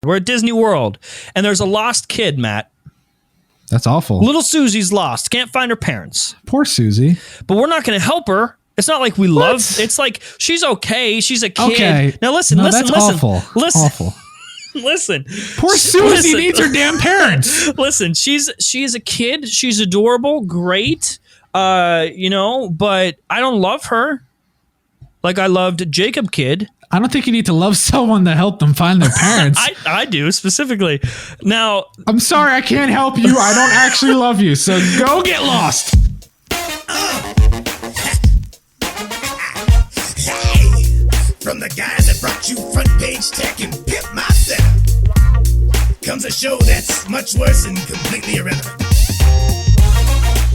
We're at Disney World, and there's a lost kid, Matt. That's awful. Little Susie's lost. Can't find her parents. Poor Susie. But we're not going to help her. It's not like we love. It's like she's okay. She's a kid. Okay. Now listen. That's awful. Listen. Awful. Listen. Poor Susie needs her damn parents. Listen, she's a kid. She's adorable, great. But I don't love her like I loved Jacob Kid. I don't think you need to love someone to help them find their parents. I do specifically. Now, I'm sorry, I can't help you. I don't actually love you, so go get lost. From the guy that brought you front page tech and Pimp My Setup comes a show that's much worse and completely irrelevant.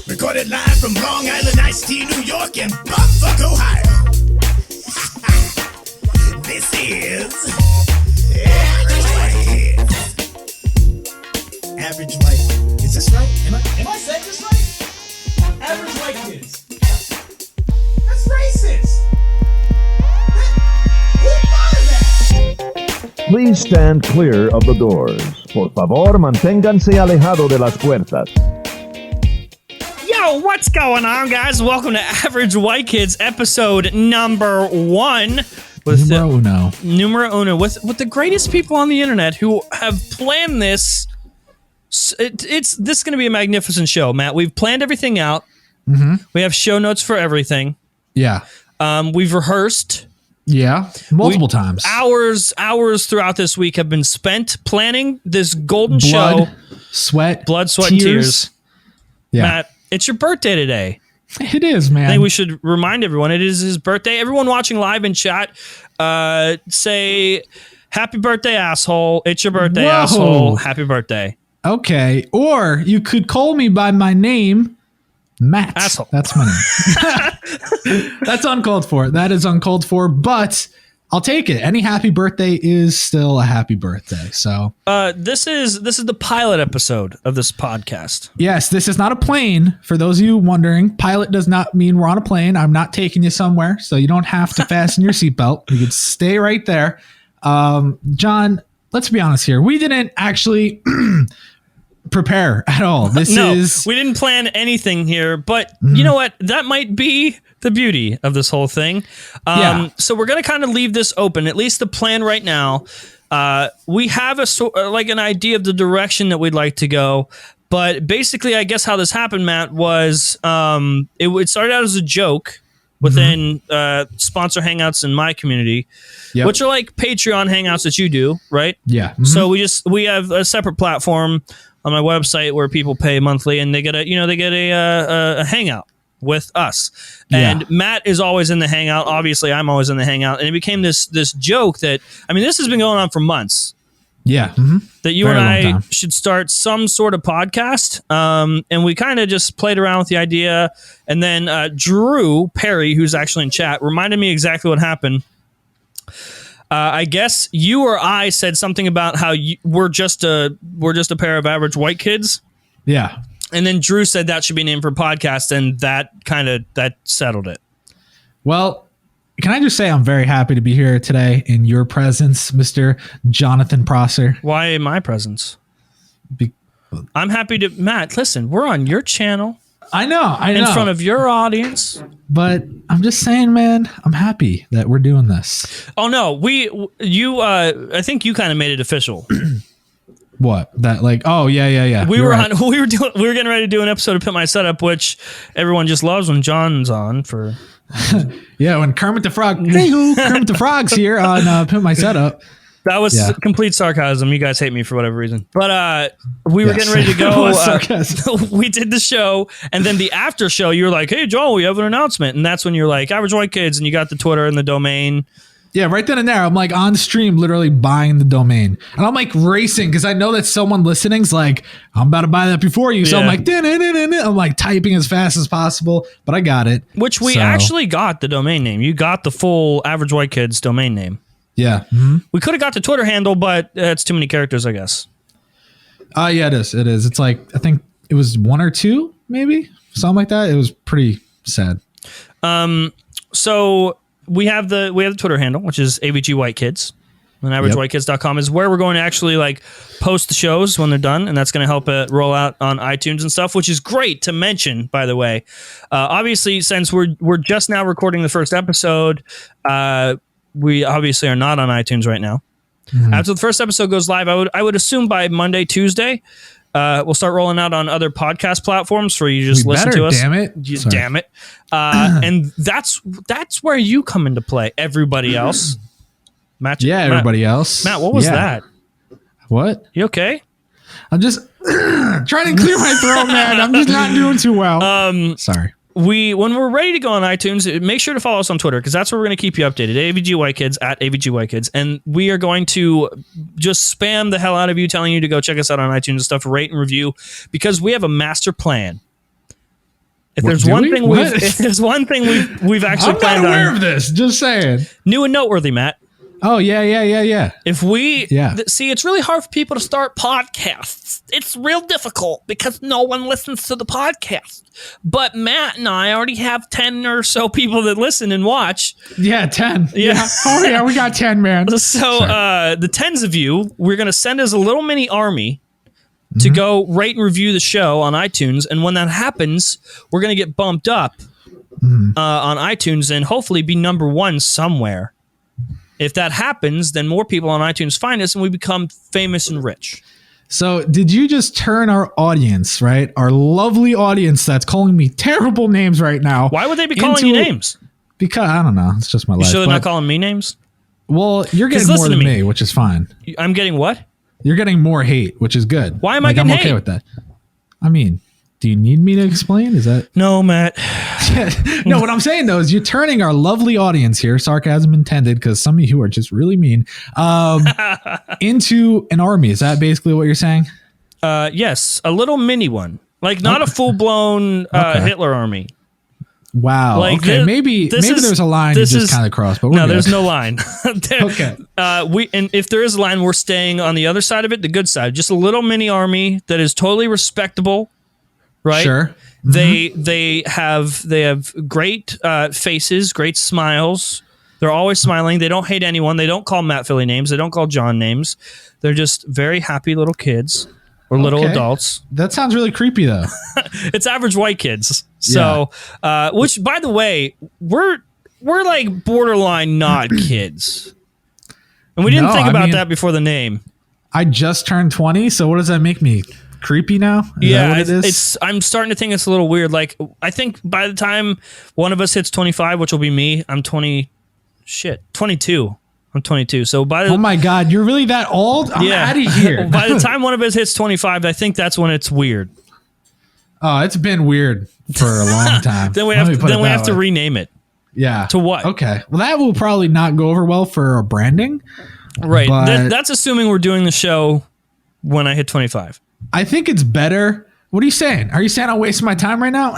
Recorded live from Long Island, Ice-T, New York, and Bumfuck, Ohio. This is Average White Kids. Average White. Is this right? Am I saying this right? Average White Kids. That's racist. Please stand clear of the doors. Por favor, manténganse alejado de las puertas. Yo, what's going on, guys? Welcome to Average White Kids, episode number 1. Numero uno. With the greatest people on the internet who have planned this. This is going to be a magnificent show, Matt. We've planned everything out. Mm-hmm. We have show notes for everything. Yeah. We've rehearsed. Yeah, multiple times. Hours throughout this week have been spent planning this golden blood, show. Sweat, tears. Yeah. Matt, it's your birthday today. It is, man. I think we should remind everyone it is his birthday. Everyone watching live in chat, say, happy birthday, asshole. It's your birthday, Whoa. asshole. Happy birthday. Okay. Or you could call me by my name, Matt. Asshole. That's my name. That's uncalled for. That is uncalled for, but I'll take it. Any happy birthday is still a happy birthday. So this is the pilot episode of this podcast. yes, this is not a plane. For those of you wondering, pilot does not mean we're on a plane. I'm not taking you somewhere, so you don't have to fasten your seatbelt. You could stay right there. John, let's be honest here. We didn't actually prepare at all. We didn't plan anything here, but you know what? That might be the beauty of this whole thing. So we're going to kind of leave this open, at least the plan right now. We have an idea of the direction that we'd like to go, but basically I guess how this happened, Matt, was it started out as a joke within sponsor hangouts in my community, which are like Patreon hangouts that you do, right? Yeah. Mm-hmm. So we have a separate platform on my website where people pay monthly and they get a hangout with us. And Matt is always in the hangout. Obviously, I'm always in the hangout. And it became this joke that, I mean, this has been going on for months. Yeah. Mm-hmm. That you and I should start some sort of podcast. And we kind of just played around with the idea. And then Drew Perry, who's actually in chat, reminded me exactly what happened. I guess you or I said something about how we're just a pair of average white kids. Yeah. And then Drew said that should be named for podcast, and that settled it. Well, can I just say I'm very happy to be here today in your presence, Mr. Jonathan Prosser. Why my presence? I'm happy to, Matt, listen, we're on your channel. I know. In front of your audience. But I'm just saying, man, I'm happy that we're doing this. Oh, no. I think you kind of made it official. What? That like, oh, yeah. We were getting ready to do an episode of Pimp My Setup, which everyone just loves when John's on for. Yeah, when Kermit the Frog, Kermit the Frog's here on Pimp My Setup. That was complete sarcasm. You guys hate me for whatever reason. But we were getting ready to go. We did the show. And then the after show, you were like, hey, Joel, we have an announcement. And that's when you're like, Average White Kids. And you got the Twitter and the domain. Yeah, right then and there. I'm like on stream, literally buying the domain. And I'm like racing because I know that someone listening's like, I'm about to buy that before you. So I'm like, I'm like typing as fast as possible. But I got it. Which we actually got the domain name. You got the full Average White Kids domain name. Yeah. Mm-hmm. We could have got the Twitter handle, but it's too many characters, I guess. Yeah, it is. It is. It's like, I think it was 1 or 2, maybe something like that. It was pretty sad. So we have the Twitter handle, which is AVG White Kids. And averagewhitekids.com is where we're going to actually like post the shows when they're done, and that's going to help it roll out on iTunes and stuff, which is great to mention, by the way. Obviously, since we're just now recording the first episode, we obviously are not on iTunes right now. After the first episode goes live, I would assume by Monday, Tuesday, we'll start rolling out on other podcast platforms where you just listen to us. Damn it! Damn it! And that's where you come into play. Everybody else. Everybody else. Matt, what was that? What? You okay? I'm just trying to clear my throat, man. I'm just not doing too well. Sorry. When we're ready to go on iTunes, make sure to follow us on Twitter, because that's where we're going to keep you updated. AVG White Kids, at AVG White Kids. And we are going to just spam the hell out of you, telling you to go check us out on iTunes and stuff, rate and review, because we have a master plan. If there's one thing we've actually planned on. I'm not aware of this. Just saying. New and noteworthy, Matt. Oh, yeah. If we see, it's really hard for people to start podcasts. It's real difficult because no one listens to the podcast. But Matt and I already have 10 or so people that listen and watch. Yeah, 10. Yeah. Oh, yeah, we got 10, man. So the tens of you, we're going to send as a little mini army to go rate and review the show on iTunes. And when that happens, we're going to get bumped up on iTunes and hopefully be number one somewhere. If that happens, then more people on iTunes find us and we become famous and rich. So did you just turn our audience, right? Our lovely audience that's calling me terrible names right now. Why would they be calling you names? Because, I don't know. It's just my life. You sure they're not calling me names? Well, you're getting more than me, which is fine. I'm getting what? You're getting more hate, which is good. Why am I getting hate? I'm okay with that. I mean, do you need me to explain? Is that... No, Matt. No, what I'm saying, though, is you're turning our lovely audience here, sarcasm intended, because some of you are just really mean, into an army. Is that basically what you're saying? Yes, a little mini one. Like, not a full-blown Hitler army. Wow. Like, okay, maybe there's a line you just kind of crossed, but there's no line. Okay. And if there is a line, we're staying on the other side of it, the good side. Just a little mini army that is totally respectable. Right. Sure. They have great faces, great smiles. They're always smiling. They don't hate anyone. They don't call Matt Philly names. They don't call John names. They're just very happy little kids or little adults. That sounds really creepy, though. It's average white kids. So, which, by the way, we're like borderline not kids, and we didn't think about that before the name. I just turned 20, so what does that make me? Creepy now? Is that what it is? I'm starting to think it's a little weird. Like, I think by the time one of us hits 25, which will be me, I'm 22. I'm 22. So oh my God, you're really that old? I'm out of here. By the time one of us hits 25, I think that's when it's weird. Oh, it's been weird for a long time. Then we have to rename it. Yeah. To what? Okay. Well, that will probably not go over well for our branding. Right. That's assuming we're doing the show when I hit 25. I think it's better. What are you saying? Are you saying I'm wasting my time right now?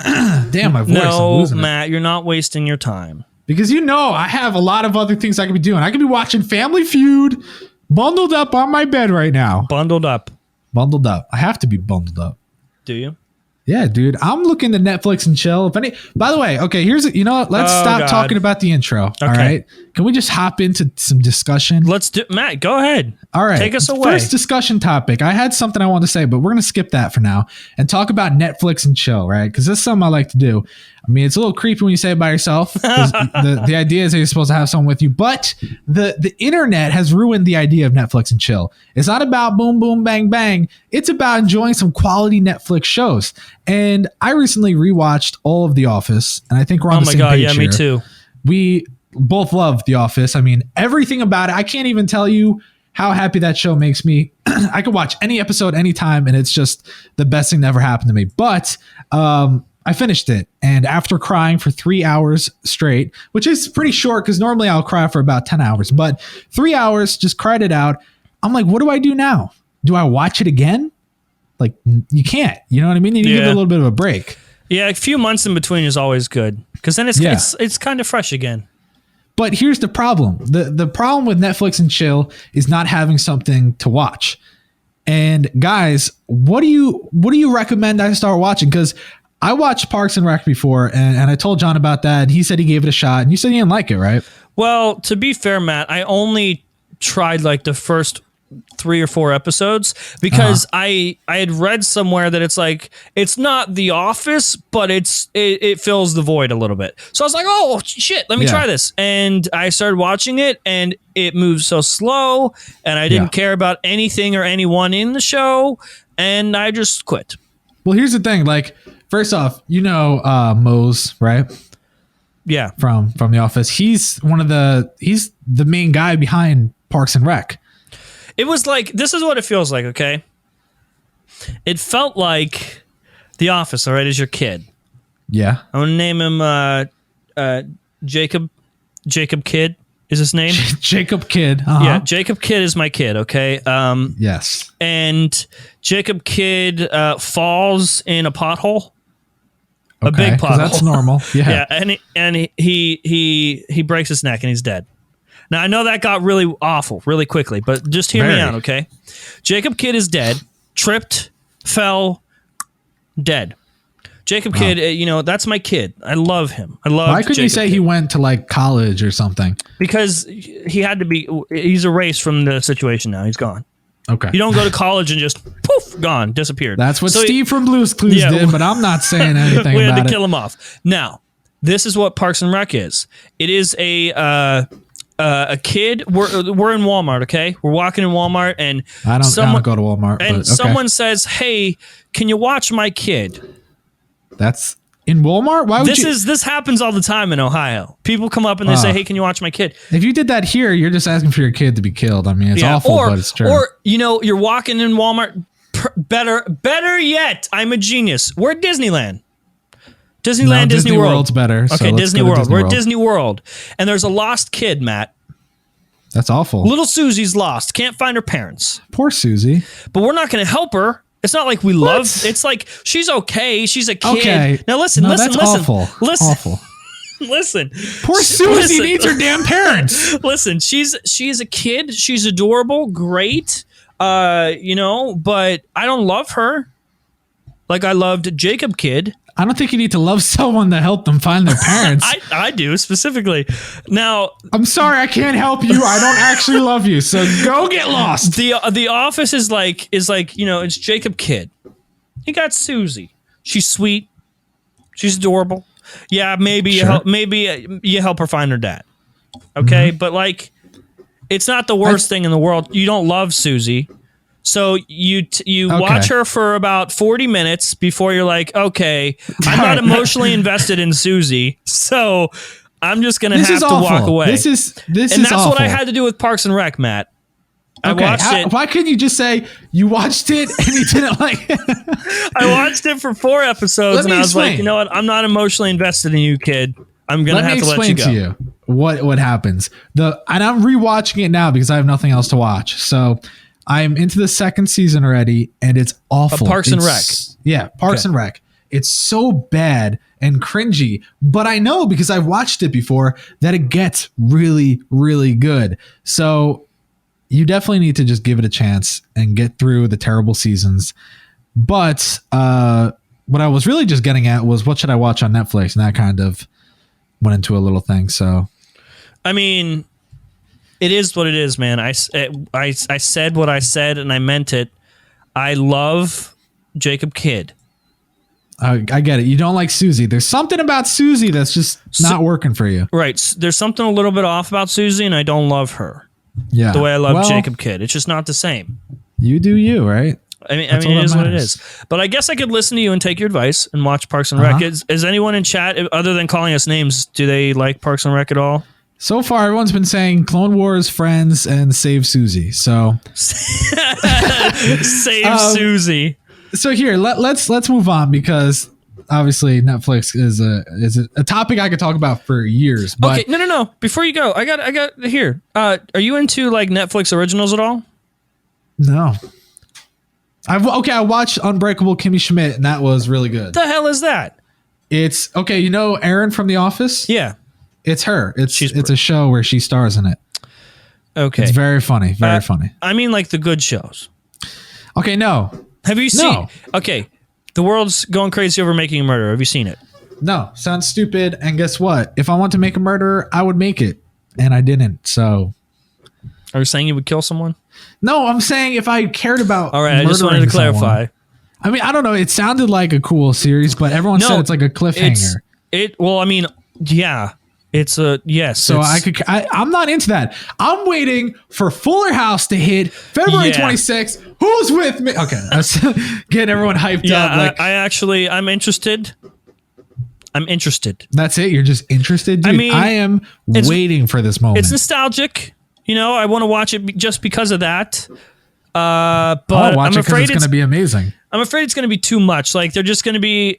Damn, my voice. No, Matt, you're not wasting your time. Because I have a lot of other things I could be doing. I could be watching Family Feud, bundled up on my bed right now. Bundled up. I have to be bundled up. Do you? Yeah, dude. I'm looking to Netflix and chill. By the way, okay, let's stop talking about the intro. Okay. All right. Can we just hop into some discussion? Matt, go ahead. All right. Take us away. First discussion topic. I had something I wanted to say, but we're going to skip that for now and talk about Netflix and chill, right? Because that's something I like to do. I mean, it's a little creepy when you say it by yourself. The idea is that you're supposed to have someone with you, but the internet has ruined the idea of Netflix and chill. It's not about boom, boom, bang, bang. It's about enjoying some quality Netflix shows. And I recently rewatched all of The Office, and I think we're on the same page here. Yeah, me too. We both love The Office. I mean, everything about it. I can't even tell you how happy that show makes me. I could watch any episode anytime, and it's just the best thing that ever happened to me. But I finished it, and after crying for 3 hours straight, which is pretty short because normally I'll cry for about 10 hours, but 3 hours, just cried it out. I'm like, what do I do now? Do I watch it again? Like, you can't. You know what I mean? You need to give it a little bit of a break. Yeah, a few months in between is always good because then it's kind of fresh again. But here's the problem. The problem with Netflix and chill is not having something to watch. And guys, what do you recommend I start watching? Because I watched Parks and Rec before, and I told John about that, and he said he gave it a shot, and you said you didn't like it, right? Well, to be fair, Matt, I only tried like the first 3 or 4 episodes because I had read somewhere that it's like it's not The Office, but it fills the void a little bit. So I was like, oh shit, let me try this, and I started watching it, and it moves so slow, and I didn't care about anything or anyone in the show, and I just quit. Well, here's the thing. Like, first off, Mose, right? Yeah, from The Office. He's the main guy behind Parks and Rec. It was like, this is what it feels like, okay? It felt like The Office, all right, is your kid. Yeah. I'm going to name him Jacob. Jacob Kidd is his name. Jacob Kidd. Yeah, Jacob Kidd is my kid, okay? Yes. And Jacob Kidd falls in a pothole. A big pothole. That's normal. Yeah. Yeah, and he breaks his neck and he's dead. Now, I know that got really awful really quickly, but just hear me out, okay? Jacob Kidd is dead. Tripped, fell, dead. Jacob Kidd, that's my kid. I love him. I love. Why couldn't you say he went to like college or something? Because he had to be. He's erased from the situation now. He's gone. Okay. You don't go to college and just poof, gone, disappeared. That's what Steve from Blue's Clues did, but I'm not saying anything we about it. We had to kill him off. Now, this is what Parks and Rec is. It is a kid. We're in Walmart, okay? We're walking in Walmart, and I don't go to Walmart. And someone says, "Hey, can you watch my kid?" That's in Walmart. Why would This happens all the time in Ohio. People come up and they say, "Hey, can you watch my kid?" If you did that here, you're just asking for your kid to be killed. I mean, it's awful, but it's true. Or you're walking in Walmart. Better yet, I'm a genius. We're at Disneyland. Disneyland, Disney World. World's better. Okay, so Disney World. We're at Disney World, and there's a lost kid, Matt. That's awful. Little Susie's lost. Can't find her parents. Poor Susie. But we're not going to help her. It's not like we love. It's like she's okay. She's a kid. Okay. Now listen. That's awful. Listen. Awful. Listen. Poor Susie needs her damn parents. Listen. She's a kid. She's adorable. Great. But I don't love her like I loved Jacob Kidd. I don't think you need to love someone to help them find their parents. I do specifically. Now, I'm sorry, I can't help you. I don't actually love you, so go get lost. The Office is like it's Jacob Kidd. You got Susie. She's sweet. She's adorable. Yeah, maybe you help her find her dad. Okay, but like, it's not the worst thing in the world. You don't love Susie. So you watch her for about 40 minutes before you're like, okay, I'm not emotionally invested in Susie, so I'm just gonna have to walk away. This is that's awful. what I had to do with Parks and Rec, Matt. I watched it. Why couldn't you just say you watched it and you didn't like it? I watched it for 4 episodes and I was like, you know what? I'm not emotionally invested in you, kid. I'm gonna have to let you go. Let me explain to you what happens. And I'm rewatching it now because I have nothing else to watch. So I'm into the 2nd season already, and it's awful. Parks and Rec. Yeah, Parks and Rec. It's so bad and cringy, but I know because I've watched it before that it gets really, really good. So you definitely need to just give it a chance and get through the terrible seasons. But what I was really just getting at was what should I watch on Netflix, and that kind of went into a little thing. So, I mean, it is what it is, man. I said what I said, and I meant it. I love Jacob Kidd. I get it. You don't like Susie. There's something about Susie that's just not working for you. Right. There's something a little bit off about Susie, and I don't love her. Yeah. The way I love Jacob Kidd. It's just not the same. You do you, right? I mean, it is what it is. But I guess I could listen to you and take your advice and watch Parks and Rec. Is anyone in chat, other than calling us names, do they like Parks and Rec at all? So far, everyone's been saying Clone Wars, Friends, and Save Susie. So save Susie. So here, let's move on because obviously Netflix is a topic I could talk about for years. But okay, no. Before you go, I got here. Are you into like Netflix originals at all? No. I watched Unbreakable Kimmy Schmidt, and that was really good. The hell is that? It's okay. You know Erin from The Office? Yeah. It's her. It's a show where she stars in it. Okay. It's very funny. Very funny. I mean, like the good shows. Okay, no. Have you seen? No. Okay. The world's going crazy over making a murderer. Have you seen it? No. Sounds stupid. And guess what? If I want to make a murderer, I would make it. And I didn't. So. Are you saying you would kill someone? No, I'm saying if I cared about. All right, I just wanted to clarify. Someone. I mean, I don't know. It sounded like a cool series, but everyone said it's like a cliffhanger. Well, I mean, yeah. It's a yes. So I'm not into that. I'm waiting for Fuller House to hit February 26th. Who's with me? Okay, let's get everyone hyped up. I'm interested. I'm interested. That's it. You're just interested, dude. I mean, I am waiting for this moment. It's nostalgic. You know, I want to watch it just because of that. But I'll watch it because it's going to be amazing. I'm afraid it's going to be too much. Like it's just going to be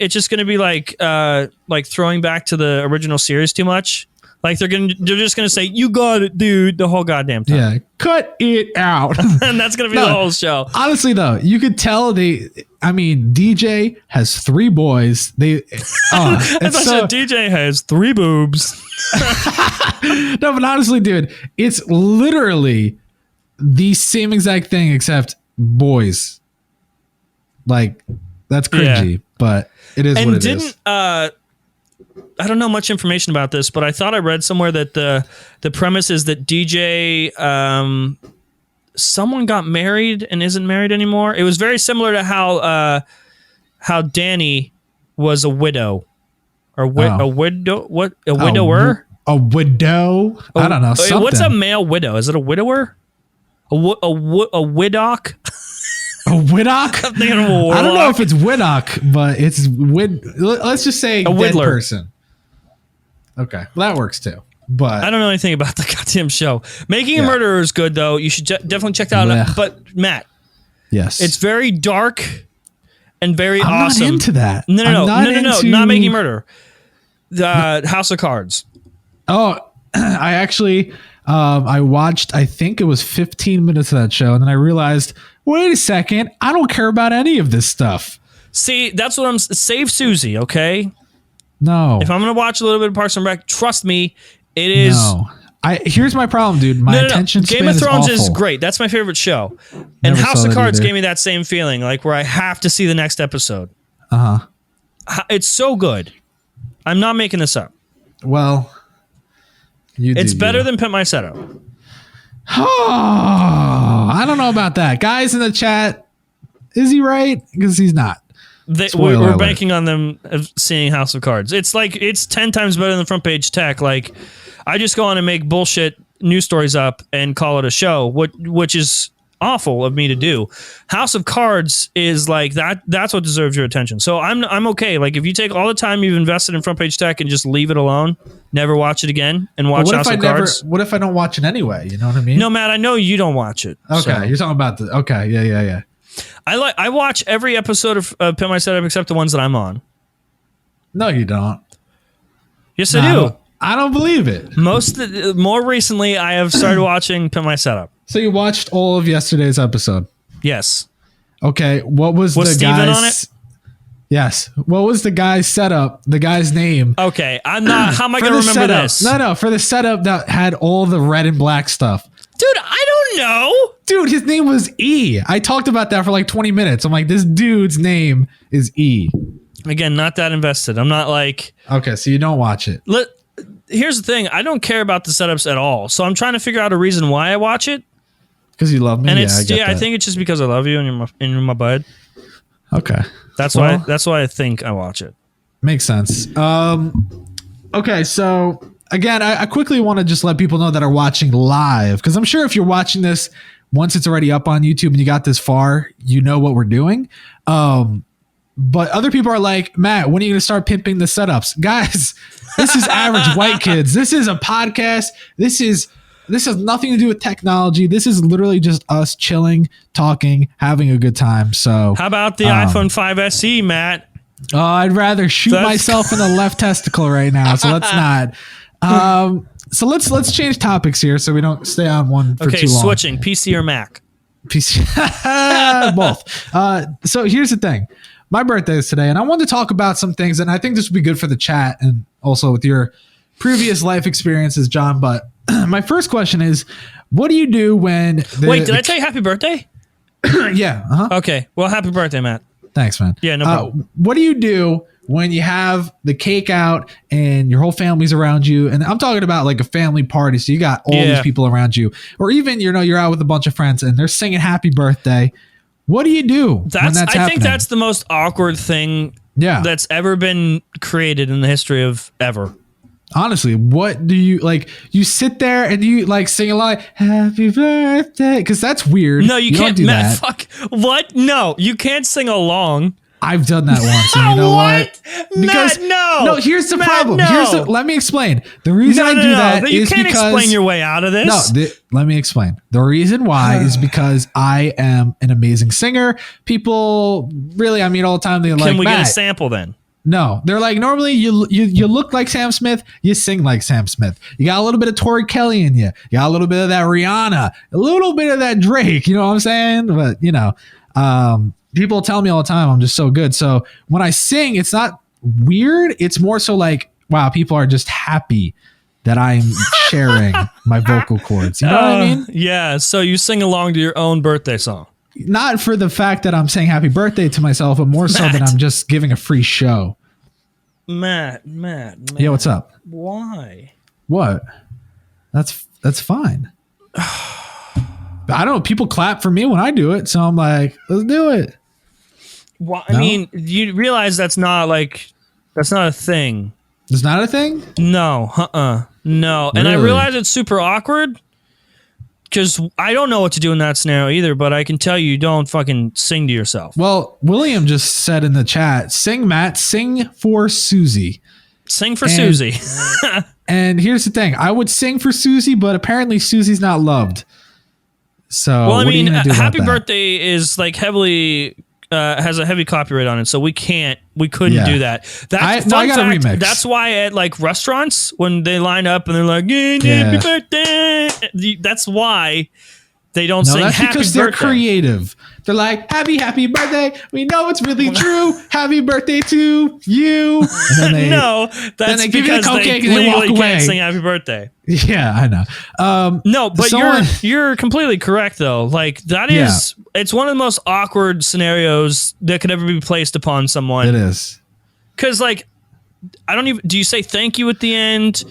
like throwing back to the original series too much. Like they're just going to say, "You got it, dude," the whole goddamn time. Yeah, cut it out. And that's going to be the whole show. Honestly, though, you could tell DJ has 3 boys. DJ has 3 boobs. No, but honestly, dude, it's literally the same exact thing except boys. Like that's cringy, but it is what it is. I don't know much information about this, but I thought I read somewhere that the premise is that DJ someone got married and isn't married anymore. It was very similar to how Danny was a widow or a widow. What a widower? A widow? I don't know. Something. What's a male widow? Is it a widower? A widdock? A widdock? I'm thinking of a I don't know if it's widdock, but it's let's just say a dead person. Okay, well, that works too. But I don't know anything about the goddamn show. Making a Murderer is good though. You should definitely check that out. But Matt, yes, it's very dark and very awesome. I'm not into that. No, not Making a Murderer. The House of Cards. Oh, I actually. I watched, I think it was 15 minutes of that show, and then I realized, wait a second, I don't care about any of this stuff. See, that's what save Susie, okay? No. If I'm going to watch a little bit of Parks and Rec, trust me, it is... No. Here's my problem, dude. My attention span Game of Thrones is great. That's my favorite show. And House of Cards gave me that same feeling, like where I have to see the next episode. Uh-huh. It's so good. I'm not making this up. Well... It's better than Pimp My Setup. Oh, I don't know about that. Guys in the chat, is he right? Because he's not. We're banking on them seeing House of Cards. It's like it's 10 times better than Front Page Tech. Like I just go on and make bullshit news stories up and call it a show, which is awful of me to do. House of Cards is like that's what deserves your attention. So I'm okay. Like if you take all the time you've invested in Front Page Tech and just leave it alone, never watch it again, and watch House of Cards. What if I don't watch it anyway? You know what I mean? No, Matt, I know you don't watch it. Okay, so. You're talking about yeah. I watch every episode of Pimp My Setup except the ones that I'm on. No, you don't. Yes, I do. I don't believe it. More recently, I have started watching Pimp My Setup. So you watched all of yesterday's episode? Yes. Okay. What was the Steven guy's... on it? Yes. What was the guy's setup? The guy's name? Okay. I'm not... How am I going to remember this? No. For the setup that had all the red and black stuff. Dude, I don't know. Dude, his name was E. I talked about that for like 20 minutes. I'm like, this dude's name is E. Again, not that invested. I'm not like... Okay, so you don't watch it. Here's the thing. I don't care about the setups at all. So I'm trying to figure out a reason why I watch it. Because you love me? And I think it's just because I love you and you're my bud. Okay. That's why I think I watch it. Makes sense. Okay, so again, I quickly want to just let people know that are watching live, because I'm sure if you're watching this once it's already up on YouTube and you got this far, you know what we're doing. But other people are like, Matt, when are you going to start pimping the setups? Guys, this is Average White Kids. This is a podcast. This has nothing to do with technology. This is literally just us chilling, talking, having a good time. So how about the iPhone 5 SE, Matt? Oh, I'd rather shoot myself in the left testicle right now. So let's not. So let's change topics here so we don't stay on one for too long. Okay, switching PC or Mac. PC, both. So here's the thing. My birthday is today, and I wanted to talk about some things, and I think this would be good for the chat and also with your previous life experiences, John. But my first question is, what do you do when... Wait, did I tell you happy birthday? Yeah. Uh-huh. Okay. Well, happy birthday, Matt. Thanks, man. Yeah, no problem. What do you do when you have the cake out and your whole family's around you? And I'm talking about like a family party. So you got all these people around you, or even, you're out with a bunch of friends and they're singing happy birthday. What do you do when that's happening? I think that's the most awkward thing that's ever been created in the history of ever. Honestly, what do you like? You sit there and you like sing along, happy birthday, because that's weird. No, you can't do that. Fuck. What? No, you can't sing along. I've done that once. And you know what? Because Matt, no, here's the problem. No. Let me explain. The reason I do that you is can't because explain your way out of this. No, let me explain. The reason why is because I am an amazing singer. People really, I mean, all the time they're like, can we Matt, get a sample then? No, they're like, normally you look like Sam Smith, you sing like Sam Smith. You got a little bit of Tori Kelly in you. You got a little bit of that Rihanna, a little bit of that Drake. You know what I'm saying? But people tell me all the time I'm just so good. So when I sing, it's not weird. It's more so like, wow, people are just happy that I'm sharing my vocal cords. You know what I mean? Yeah. So you sing along to your own birthday song. Not for the fact that I'm saying happy birthday to myself, but more so that I'm just giving a free show. Matt. Yeah, what's up? Why? What? That's fine. I don't know. People clap for me when I do it, so I'm like, let's do it. Well, I mean, you realize that's not a thing. It's not a thing? No. No. And I realize it's super awkward. Because I don't know what to do in that scenario either, but I can tell you don't fucking sing to yourself. Well, William just said in the chat, sing, Matt, sing for Susie. Sing for Susie. And here's the thing. I would sing for Susie, but apparently Susie's not loved. So, well, I mean, Happy that? Birthday is like heavily... has a heavy copyright on it, so we couldn't do that. That's I got a remix. That's why at like restaurants when they line up and they're like, happy birthday, that's why they don't sing that's happy because birthday. They're creative. They're like, happy birthday. We know it's really true. Happy birthday to you. And then that's they give you the because cupcake they and they walk away. can't sing happy birthday. Yeah, I know. No, but you're completely correct though. Like that is, it's one of the most awkward scenarios that could ever be placed upon someone. It is. Because like, do you say thank you at the end?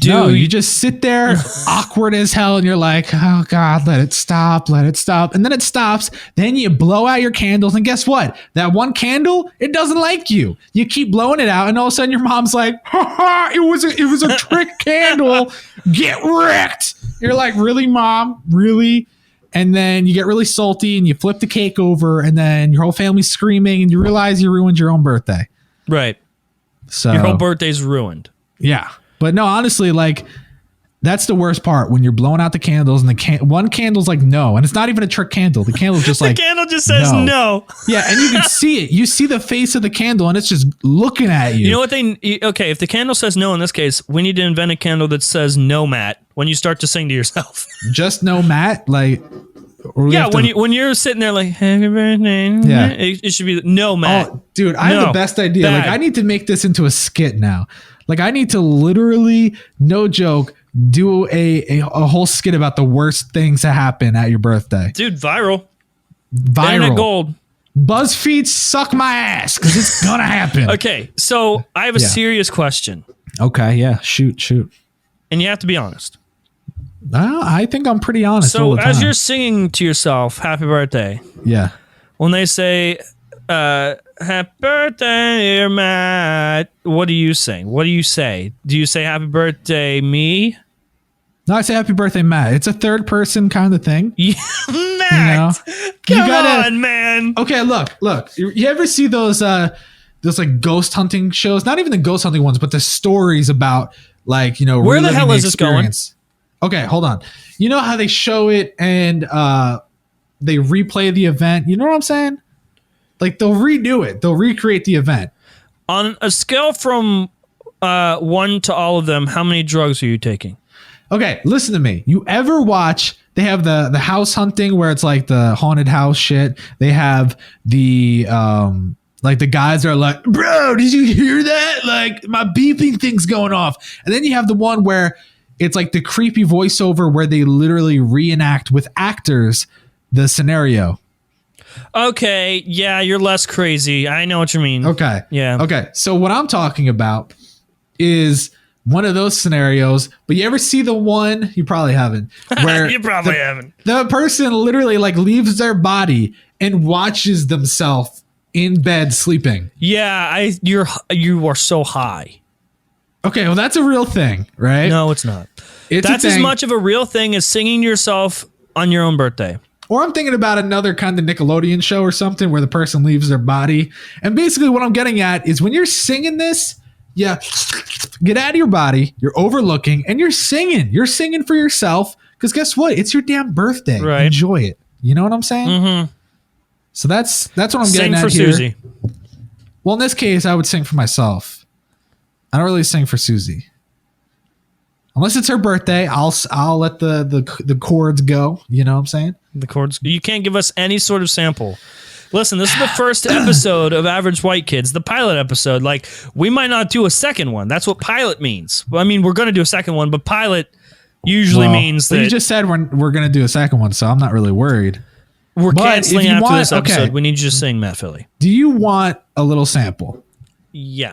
No, you just sit there awkward as hell and you're like, oh God, let it stop. And then it stops. Then you blow out your candles. And guess what? That one candle, it doesn't like you. You keep blowing it out. And all of a sudden your mom's like, it was a trick candle. Get wrecked. You're like, really, Mom? Really? And then you get really salty and you flip the cake over and then your whole family's screaming and you realize you ruined your own birthday. Right. So your whole birthday's ruined. Yeah. But no, honestly, like that's the worst part when you're blowing out the candles and one candle's like no, and it's not even a trick candle. The candle's just like the candle just says no. Yeah, and you can see it. You see the face of the candle and it's just looking at you. You know what if the candle says no in this case, we need to invent a candle that says no, Matt, when you start to sing to yourself. Just no, Matt, like when you're sitting there like happy birthday, it should be no, Matt. Oh, dude, I have the best idea. Like I need to make this into a skit now. Like I need to literally, no joke, do a whole skit about the worst things that happen at your birthday. Dude, viral. Internet gold. BuzzFeed, suck my ass because it's gonna happen. Okay, so I have a serious question. Okay, yeah, shoot. And you have to be honest. I think I'm pretty honest. So as you're singing to yourself, happy birthday. Yeah. When they say, happy birthday, dear Matt, what do you sing? What do you say? Do you say happy birthday, me? No, I say happy birthday, Matt. It's a third person kind of thing. Yeah, Matt, come on, man. Okay, look. You ever see those like ghost hunting shows? Not even the ghost hunting ones, but the stories about like, where the hell is this going? Okay, hold on. You know how they show it and they replay the event? You know what I'm saying? Like they'll redo it. They'll recreate the event. On a scale from 1 to all of them, how many drugs are you taking? Okay, listen to me. You ever watch, they have the house hunting where it's like the haunted house shit. They have the like the guys are like, bro, did you hear that? Like my beeping thing's going off. And then you have the one where it's like the creepy voiceover where they literally reenact with actors the scenario. Okay, yeah, you're less crazy. I know what you mean. Okay. Yeah. Okay. So what I'm talking about is one of those scenarios, but you ever see the one, you probably haven't, where You probably haven't. the person literally like leaves their body and watches themselves in bed sleeping. Yeah, you are so high. Okay, well that's a real thing, right? No, it's not. It's That's a as thing. much of a real thing as singing to yourself on your own birthday. Or I'm thinking about another kind of Nickelodeon show or something where the person leaves their body. And basically what I'm getting at is when you're singing this, yeah, get out of your body, you're overlooking, and you're singing. You're singing for yourself because guess what? It's your damn birthday. Right. Enjoy it. You know what I'm saying? Mm-hmm. So that's what I'm Sing getting at for here. Susie. Well, in this case, I would sing for myself. I don't really sing for Susie. Unless it's her birthday, I'll let the chords go. You know what I'm saying? The chords. You can't give us any sort of sample. Listen, this is the first episode of Average White Kids, the pilot episode. Like, we might not do a second one. That's what pilot means. Well, I mean, we're going to do a second one, but pilot usually means that you just said we're going to do a second one, so I'm not really worried. we're but canceling if you after want- this episode. okay. We need you to sing Matt Philly. Do you want a little sample? Yeah.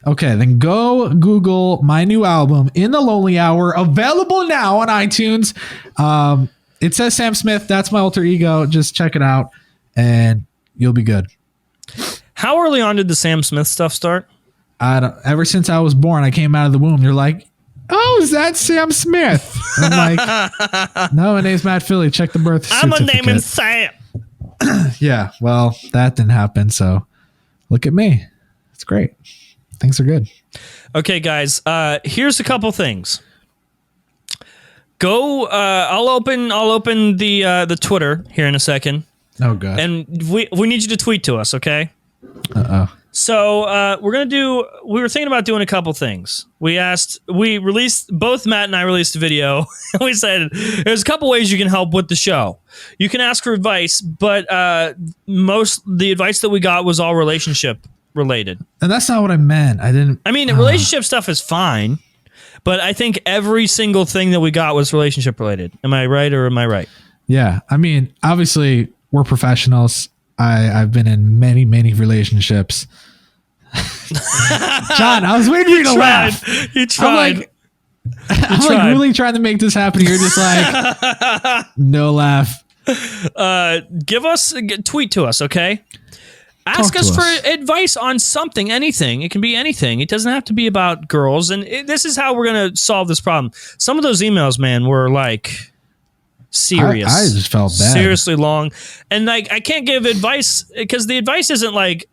Okay, then go Google my new album, In the Lonely Hour, available now on iTunes. It says Sam Smith. That's my alter ego. Just check it out, and you'll be good. How early on did the Sam Smith stuff start? Ever since I was born, I came out of the womb. You're like, oh, is that Sam Smith? I'm like, no, my name's Matt Philly. Check the birth I'm certificate. going to name him Sam. Yeah, well, that didn't happen. So look at me. It's great. Things are good. Okay, guys. Here's a couple things. Go. I'll open the Twitter here in a second, Oh, God. and we need you to tweet to us. Okay. Uh-oh. So we were thinking about doing a couple things. Both Matt and I released a video. We said there's a couple ways you can help with the show. You can ask for advice, but the advice that we got was all relationship related. And that's not what I meant. I mean, relationship stuff is fine, but I think every single thing that we got was relationship related. Am I right or am I right? Yeah. I mean, obviously, we're professionals. I've been in many, many relationships. John, I was waiting for you to laugh. You tried. I'm like really trying to make this happen. You're just like, no laugh. Tweet to us, okay? Ask us for advice on something, anything. It can be anything. It doesn't have to be about girls. And this is how we're going to solve this problem. Some of those emails, man, were like serious. I just felt bad. Seriously long. And like, I can't give advice because the advice isn't like,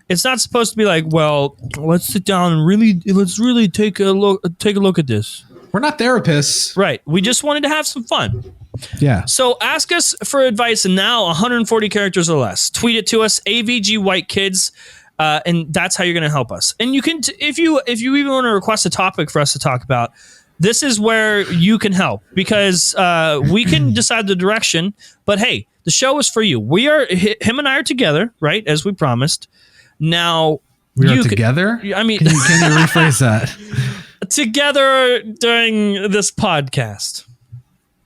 it's not supposed to be like, well, let's sit down and let's really take a look at this. We're not therapists. Right. We just wanted to have some fun. Yeah. So ask us for advice in now 140 characters or less. Tweet it to us, AVG White Kids, and that's how you're going to help us. And you can, if you even want to request a topic for us to talk about, this is where you can help because we can decide the direction. But hey, the show is for you. Him and I are together, right? As we promised. Now We are together? I mean, can you rephrase that? Together during this podcast.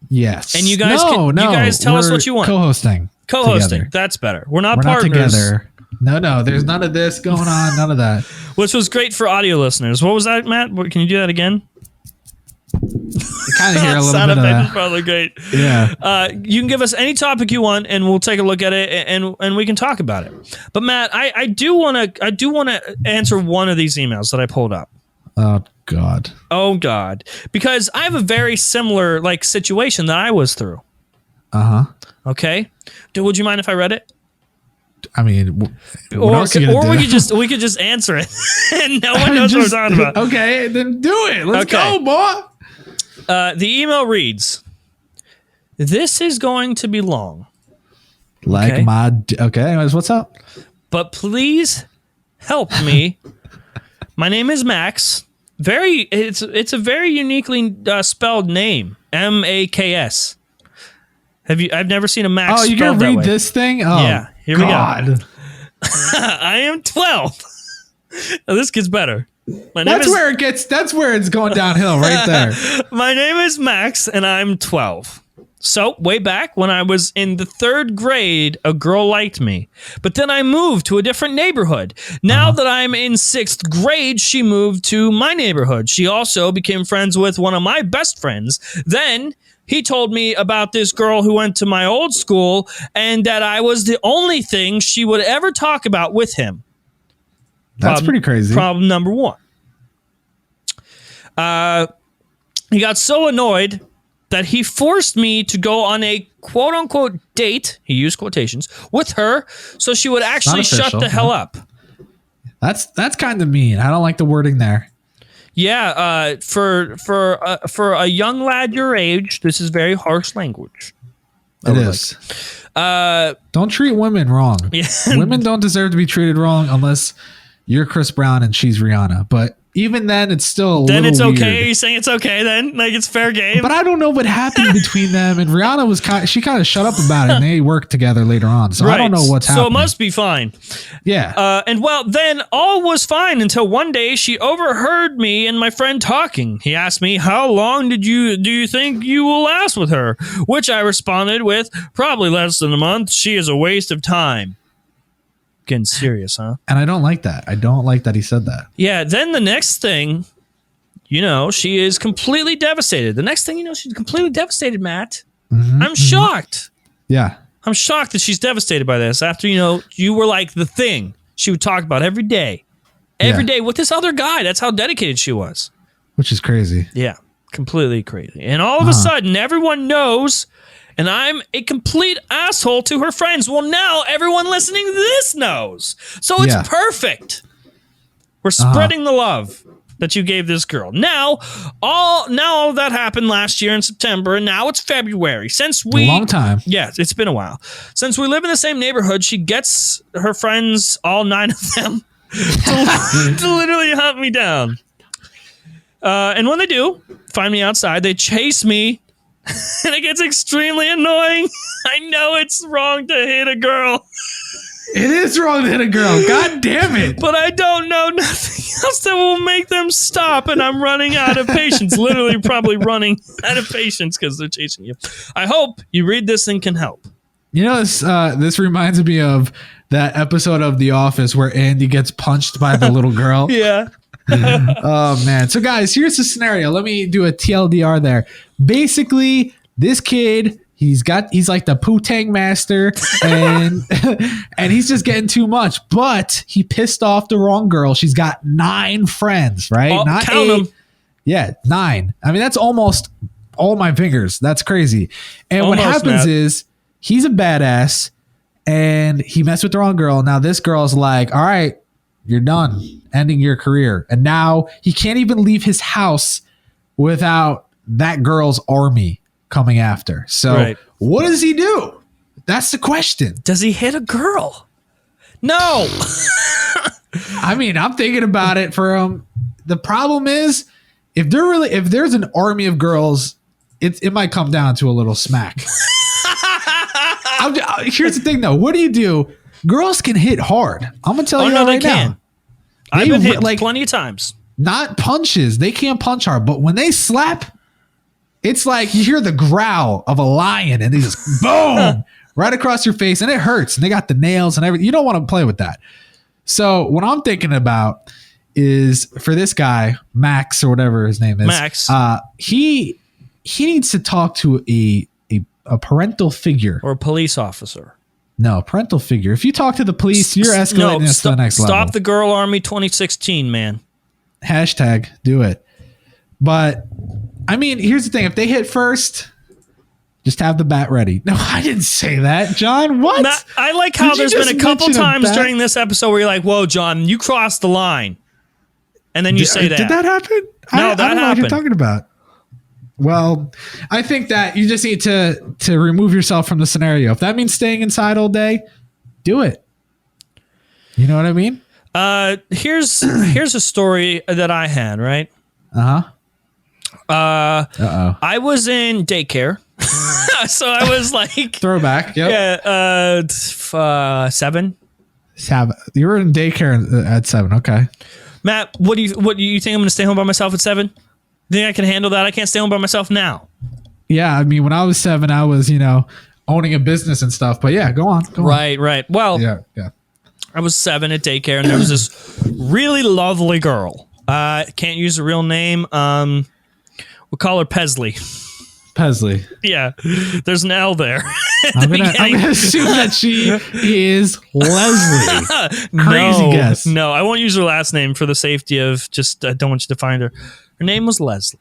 Yes. And you guys tell us what you want. Co-hosting. Together. That's better. We're not We're partners. not together. No, there's none of this going on. None of that. Which was great for audio listeners. What was that, Matt? Can you do that again? You kind of hear a little Sound bit of effect is that. probably great. Yeah. You can give us any topic you want, and we'll take a look at it, and we can talk about it. But Matt, I do want to answer one of these emails that I pulled up. Oh God, because I have a very similar like situation that I was through. Okay, would you mind if I read it? I mean, or we could just answer it, and no one knows what we're talking about. Okay, then do it. Let's go, boy. The email reads, "This is going to be long. Like okay. Anyways, what's up? But please help me. My name is Max. It's a very uniquely spelled name. Maks. I've never seen a Max. Oh, you spelled gotta that read way. this thing? Oh, Yeah, here God. we go. I am 12. Now, this gets better. That's where it's going downhill right there. My name is Max, and I'm 12. So way back when I was in the 3rd grade, a girl liked me. But then I moved to a different neighborhood. Now that I'm in 6th grade, she moved to my neighborhood. She also became friends with one of my best friends. Then he told me about this girl who went to my old school and that I was the only thing she would ever talk about with him. That's pretty crazy. Problem number 1. He got so annoyed that he forced me to go on a quote-unquote date, he used quotations, with her so she would actually shut the hell up. That's kind of mean. I don't like the wording there. Yeah, for a young lad your age, this is very harsh language. It is. Don't treat women wrong. Yeah. Women don't deserve to be treated wrong unless you're Chris Brown and she's Rihanna. But even then, it's still a little weird. Then it's okay. You're saying it's okay then? Like, it's fair game? But I don't know what happened between them. And Rihanna was kind of shut up about it. And they worked together later on. So I don't know what's happening. So it must be fine. Yeah. And well, then all was fine until one day she overheard me and my friend talking. He asked me, how long do you think you will last with her? Which I responded with, probably less than a month. She is a waste of time. Getting serious, huh? And I don't like that. I don't like that he said that. Yeah, then the next thing, she is completely devastated. The next thing you know, she's completely devastated, Matt. I'm shocked. Yeah. I'm shocked that she's devastated by this after, you were like the thing she would talk about every day. Every day with this other guy. That's how dedicated she was. Which is crazy. Yeah, completely crazy. And all of a sudden, everyone knows... And I'm a complete asshole to her friends. Well, now everyone listening to this knows. So it's perfect. We're spreading the love that you gave this girl. Now all that happened last year in September, and now it's February. Since we... A long time. Yeah, it's been a while. Since we live in the same neighborhood, she gets her friends, all 9 of them, to literally hunt me down. And when they do find me outside, they chase me. And it gets extremely annoying. I know it's wrong to hit a girl. It is wrong to hit a girl. God damn it. But I don't know nothing else that will make them stop. And I'm running out of patience. Literally probably running out of patience because they're chasing you. I hope you read this and can help. This reminds me of that episode of The Office where Andy gets punched by the little girl. Yeah. Oh man. So guys, here's the scenario. Let me do a TLDR there. Basically, this kid, he's like the Poo-Tang master and and he's just getting too much, but he pissed off the wrong girl. She's got 9 friends, right? Not count 8. them. Yeah, 9. I mean, that's almost all my fingers. That's crazy. And what happens is he's a badass and he messed with the wrong girl. Now this girl's like, all right, you're done, ending your career. And now he can't even leave his house without that girl's army coming after. So what does he do? That's the question. Does he hit a girl? No. I mean, I'm thinking about it for him. The problem is if there's an army of girls, it might come down to a little smack. Here's the thing though. What do? Girls can hit hard. I'm gonna tell you that right now. I've been hit plenty of times. Not punches. They can't punch hard, but when they slap, it's like you hear the growl of a lion and they just boom right across your face and it hurts. And they got the nails and everything. You don't want to play with that. So what I'm thinking about is for this guy, Max or whatever his name is. Max. He needs to talk to a parental figure. Or a police officer. No, parental figure. If you talk to the police, you're escalating this to the next level. Stop the Girl Army 2016, man. Hashtag do it. But I mean, here's the thing. If they hit first, just have the bat ready. No, I didn't say that, John. What? Matt, I like how there's been a couple times during this episode where you're like, whoa, John, you crossed the line. And then you say that. Did that happen? No, I don't know what you're talking about. Well, I think that you just need to remove yourself from the scenario. If that means staying inside all day, do it. You know what I mean? Here's a story that I had, right? I was in daycare. So I was like throwback. Yep. Yeah. 7. You were in daycare at 7. Okay. Matt, what do you think? I'm going to stay home by myself at 7? Think I can handle that? I can't stay home by myself now. Yeah, I mean, when I was 7, I was, owning a business and stuff. But yeah, go on. Right. Well, Yeah. I was 7 at daycare, and there was this really lovely girl. Can't use her real name. We'll call her Pesley. Pesley. Yeah, there's an L there. I'm gonna assume that she is Leslie. Crazy guess. No, I won't use her last name for the safety of just. I don't want you to find her. Her name was Leslie,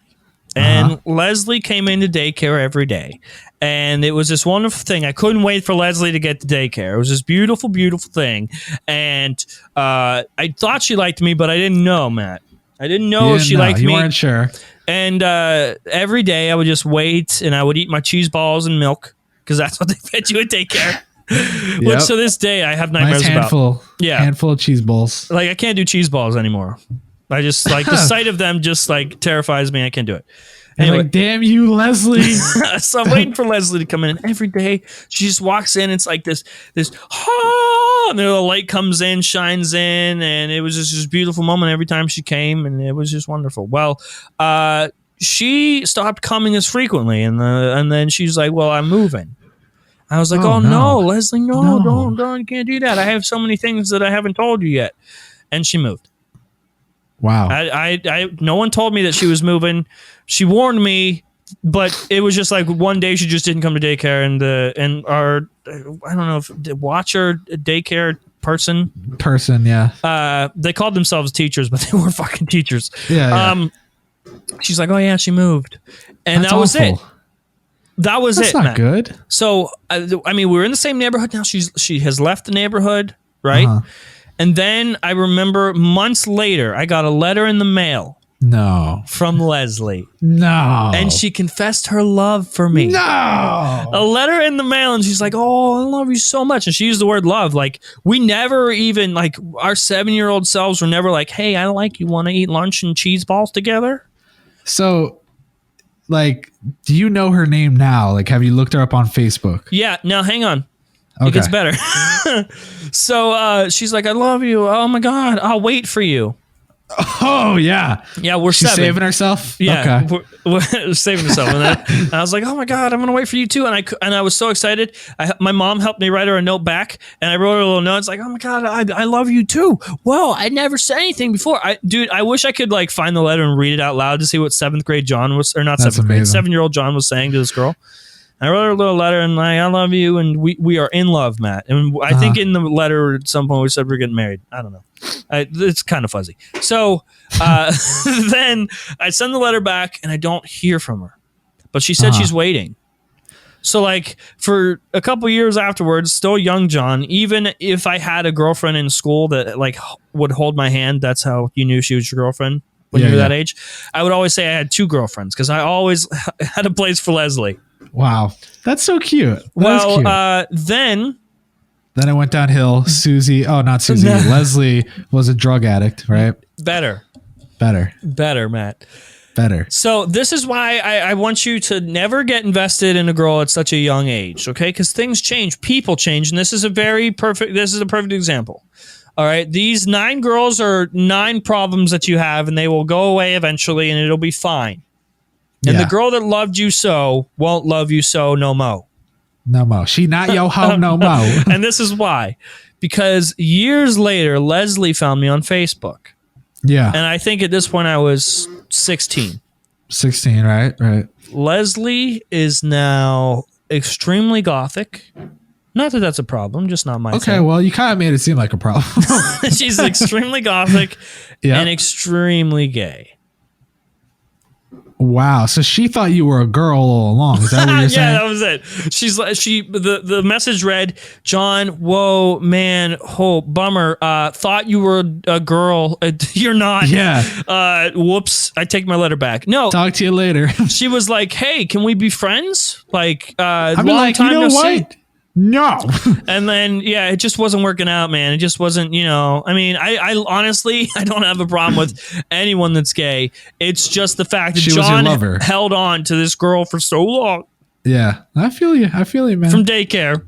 and Leslie came into daycare every day, and it was this wonderful thing. I couldn't wait for Leslie to get to daycare. It was this beautiful, beautiful thing, and I thought she liked me, but I didn't know, Matt. I didn't know if she liked me. You weren't sure. And every day I would just wait and I would eat my cheese balls and milk because that's what they fed you at daycare. Which to this day I have nightmares about. Handful of cheese balls. Like I can't do cheese balls anymore. I just like the sight of them just like terrifies me. I can't do it. Anyway, like, damn you, Leslie. So I'm waiting for Leslie to come in, and every day she just walks in. It's like this, and then the light comes in, shines in, and it was just this beautiful moment every time she came, and it was just wonderful. Well, she stopped coming as frequently, and then she's like, "Well, I'm moving." I was like, "Oh no, Leslie, no, don't, you can't do that. I have so many things that I haven't told you yet," and she moved. Wow. No one told me that she was moving. She warned me, but it was just like one day she just didn't come to daycare, and our I don't know if the watcher daycare person, yeah. They called themselves teachers, but they weren't fucking teachers. Yeah. She's like, "Oh yeah, she moved," and That's that was awful. it. That was That's it. Not Matt. good. So I mean, we're in the same neighborhood now. She has left the neighborhood, right? And then I remember months later, I got a letter in the mail. No. From Leslie. No. And she confessed her love for me. No. A letter in the mail, and she's like, "Oh, I love you so much." And she used the word love. Like, we never even, like, our 7-year-old selves were never like, "Hey, I like you. Want to eat lunch and cheese balls together?" So, like, do you know her name now? Like, have you looked her up on Facebook? Yeah. Now, hang on. Okay. It gets better. So she's like, "I love you. Oh, my God. I'll wait for you." Oh, yeah. Yeah, we're She's 7. saving herself? Yeah, okay. we're saving herself. And I was like, "Oh, my God, I'm going to wait for you, too." And I was so excited. My mom helped me write her a note back, and I wrote her a little note. It's like, "Oh, my God, I love you, too." Whoa, I never said anything before. Dude, I wish I could, like, find the letter and read it out loud to see what 7th grade John was, or not That's 7th grade, amazing. 7-year-old John was saying to this girl. I wrote her a little letter, and like, "I love you," and we are in love, Matt. And I think in the letter at some point we said we're getting married. I don't know. It's kind of fuzzy. So then I send the letter back, and I don't hear from her. But she said she's waiting. So like for a couple years afterwards, still young John, even if I had a girlfriend in school that like would hold my hand, that's how you knew she was your girlfriend when you were that age. I would always say I had 2 girlfriends because I always had a place for Leslie. Wow. That's so cute. Then it went downhill. Susie. Oh, not Susie. Leslie was a drug addict, right? Better, Matt. Better. So this is why I want you to never get invested in a girl at such a young age, okay? Because things change, people change, and this is a perfect example. All right, these 9 girls are 9 problems that you have, and they will go away eventually, and it'll be fine. And the girl that loved you so won't love you so no mo. No mo. She not yo ho no mo. And this is why. Because years later, Leslie found me on Facebook. Yeah. And I think at this point I was 16. 16, right? Right. Leslie is now extremely gothic. Not that that's a problem, just not my thing. Well, you kind of made it seem like a problem. She's extremely gothic and extremely gay. Wow. So she thought you were a girl all along. Is that what you're saying? Yeah, that was it. The message read, "John, whoa, man, bummer. Thought you were a girl. You're not. Yeah. Whoops. I take my letter back. No. Talk to you later." She was like, "Hey, can we be friends? Like, I'm long like, time you know no what? see." No. And then, it just wasn't working out, man. It just wasn't, I mean, I honestly, I don't have a problem with anyone that's gay. It's just the fact that John held on to this girl for so long. Yeah. I feel you, man. From daycare.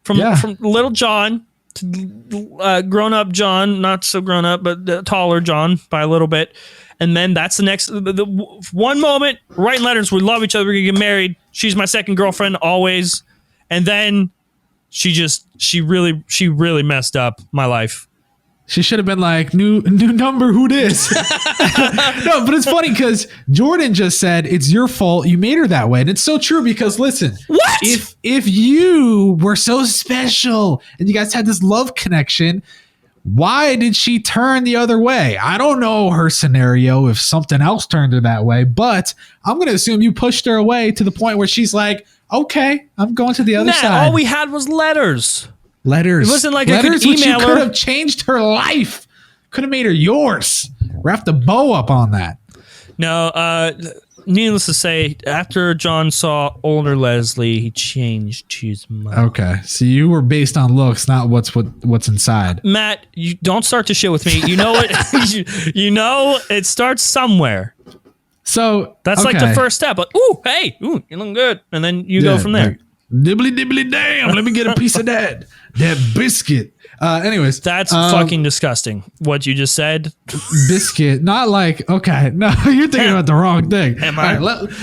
From little John to grown-up John, not so grown-up, but taller John by a little bit. And then that's the next the one moment, writing letters, we love each other, we're gonna get married. She's my second girlfriend always. And then she really messed up my life. She should have been like, new number, who dis? No, but it's funny because Jordan just said it's your fault. You made her that way. And it's so true because listen, what? If you were so special and you guys had this love connection, why did she turn the other way? I don't know her scenario if something else turned her that way, but I'm going to assume you pushed her away to the point where she's like, okay, I'm going to the other side. All we had was letters. Letters. It wasn't like letters, I could email which her. Could have changed her life. Could have made her yours. Wrap the bow up on that. No, needless to say, after John saw older Leslie, he changed his mind. Okay, so you were based on looks, not what's inside. Matt, you don't start to shit with me. You know it. you know it starts somewhere. So that's like the first step. Like, ooh, hey, ooh, you're looking good, and then you go from there. Like, dibbly damn, let me get a piece of that biscuit. Anyways, that's fucking disgusting. What you just said, biscuit, not like okay. No, you're thinking about the wrong thing. Am I?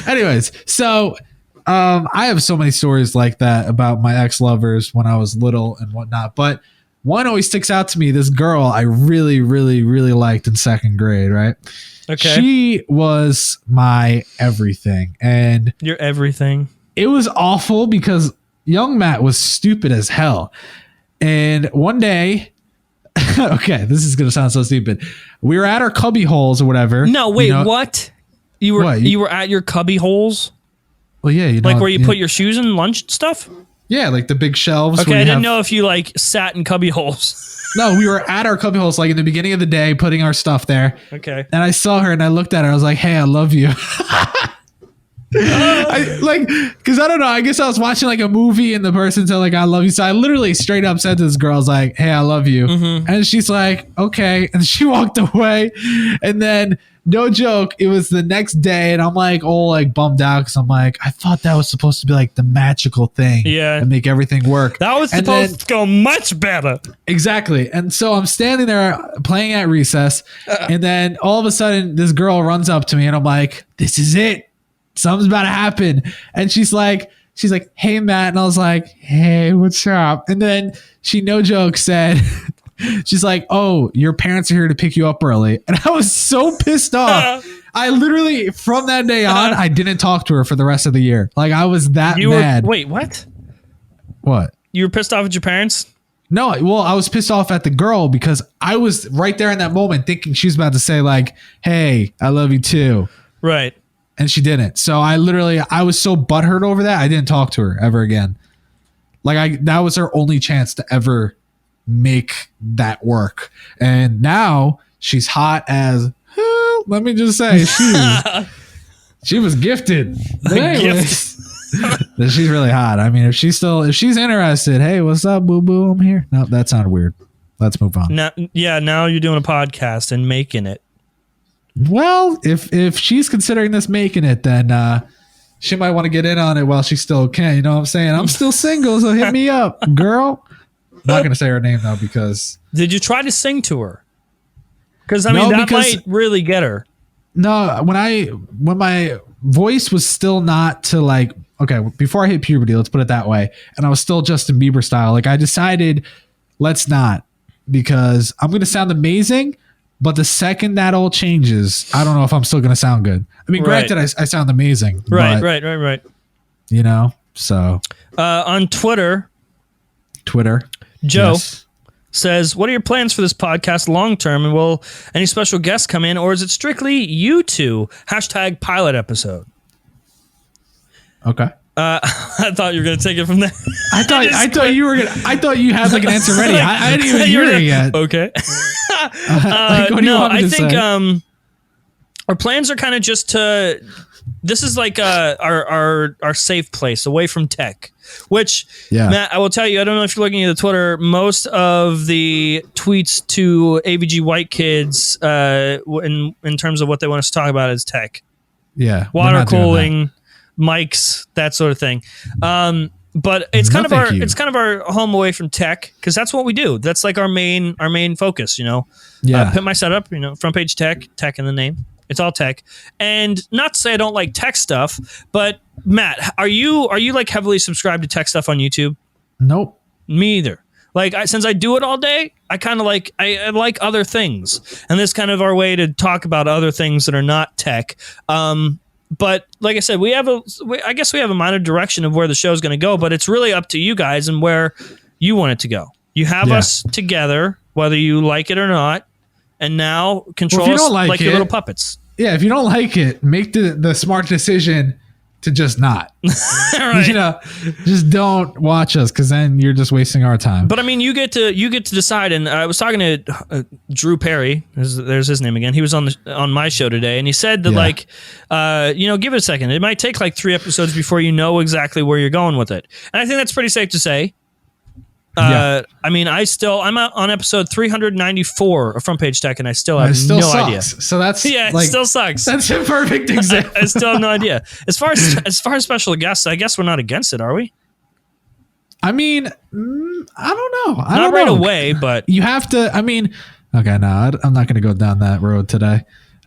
Anyways, so I have so many stories like that about my ex-lovers when I was little and whatnot, but one always sticks out to me. This girl I really, really, really liked in second grade. Right? Okay, she was my everything, and you're everything. It was awful because young Matt was stupid as hell. And one day, okay, this is going to sound so stupid. We were at our cubby holes or whatever. No, wait, what? You were at your cubby holes? Well, yeah. Like where you put your shoes and lunch stuff? Yeah, like the big shelves. Okay, I didn't know if you like sat in cubby holes. No, we were at our cubby holes like in the beginning of the day putting our stuff there. Okay. And I saw her and I looked at her. I was like, hey, I love you. Because I don't know, I guess I was watching like a movie and the person said like I love you, so I literally straight up said to this girl, I was like, hey, I love you. And she's like, okay, and she walked away. And then no joke, it was the next day and I'm like all like bummed out because I'm like, I thought that was supposed to be like the magical thing and make everything work. That was supposed to go much better. Exactly. And so I'm standing there playing at recess and then all of a sudden this girl runs up to me and I'm like, this is it. Something's about to happen. And she's like, hey, Matt. And I was like, hey, what's up? And then she, no joke, said, she's like, oh, your parents are here to pick you up early. And I was so pissed off. I literally, from that day on, I didn't talk to her for the rest of the year. Like, I was that mad. Wait, what? What? You were pissed off at your parents? No, well, I was pissed off at the girl because I was right there in that moment thinking she was about to say like, hey, I love you too. Right. And she didn't. So I was so butthurt over that. I didn't talk to her ever again. Like that was her only chance to ever make that work. And now she's hot as hell. Let me just say she was gifted. But anyways, she's really hot. I mean, if she's interested, hey, what's up, boo boo? I'm here. No, that sounded weird. Let's move on. Now you're doing a podcast and making it. Well, if she's considering this making it, then she might want to get in on it while she still can. You know what I'm saying? I'm still single, so hit me up, girl. I'm not going to say her name, though, because... Did you try to sing to her? Because, I mean, that might really get her. No, when my voice was still not to, like... Okay, before I hit puberty, let's put it that way, and I was still Justin Bieber style, like, I decided, let's not, because I'm going to sound amazing... But the second that all changes, I don't know if I'm still going to sound good. I mean, granted, I sound amazing. Right. You know, so. On Twitter, Joe says, what are your plans for this podcast long term? And will any special guests come in? Or is it strictly you two? # pilot episode. Okay. I thought you were going to take it from there. I thought you were going to. I thought you had like an answer ready. I didn't even hear it yet. Okay. I think our plans are kind of just to. This is like our safe place away from tech. Which, Matt, I will tell you, I don't know if you're looking at the Twitter. Most of the tweets to AVG white kids, in terms of what they want us to talk about, is tech. Yeah, water cooling, mics, that sort of thing. But it's kind of our home away from tech because that's what we do. That's like our main focus. You know, put my setup. You know, front page tech in the name. It's all tech. And not to say I don't like tech stuff, but Matt, are you like heavily subscribed to tech stuff on YouTube? Nope. Me either. Like since I do it all day, I kind of like I like other things, and this is kind of our way to talk about other things that are not tech. But like I said, I guess we have a minor direction of where the show is going to go, but it's really up to you guys and where you want it to go. You have us together, whether you like it or not, and now control us like your little puppets. Yeah, if you don't like it, make the smart decision to just not. Right. You know, just don't watch us, because then you're just wasting our time. But I mean, you get to decide. And I was talking to Drew Perry. There's his name again. He was on my show today, and he said that give it a second. It might take like 3 episodes before you know exactly where you're going with it. And I think that's pretty safe to say. I mean, I'm on episode 394 of Front Page Tech, and I still have no idea. So that's it still sucks. That's a perfect example. I still have no idea. As far as special guests, I guess we're not against it, are we? I mean, I don't know. Not right away, but you have to. I mean, okay, no, I'm not going to go down that road today.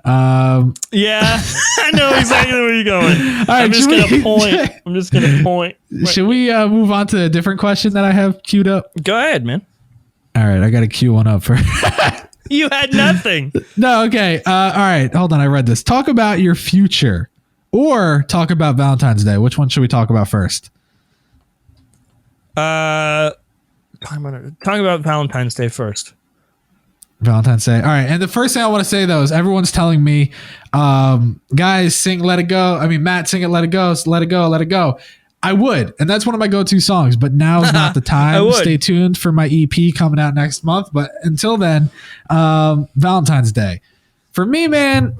Yeah, I know exactly where you're going. All right, I'm just gonna point. Should we move on to a different question that I have queued up? Go ahead, man. All right, I got to queue one up for. You had nothing. No, okay. All right, hold on. I read this. Talk about your future, or talk about Valentine's Day. Which one should we talk about first? Talk about Valentine's Day first. Valentine's Day. All right. And the first thing I want to say, though, is everyone's telling me, guys, sing Let It Go. I mean, Matt, sing it, Let It Go, Let It Go, Let It Go. I would. And that's one of my go-to songs. But now is not the time. Stay tuned for my EP coming out next month. But until then, Valentine's Day. For me, man,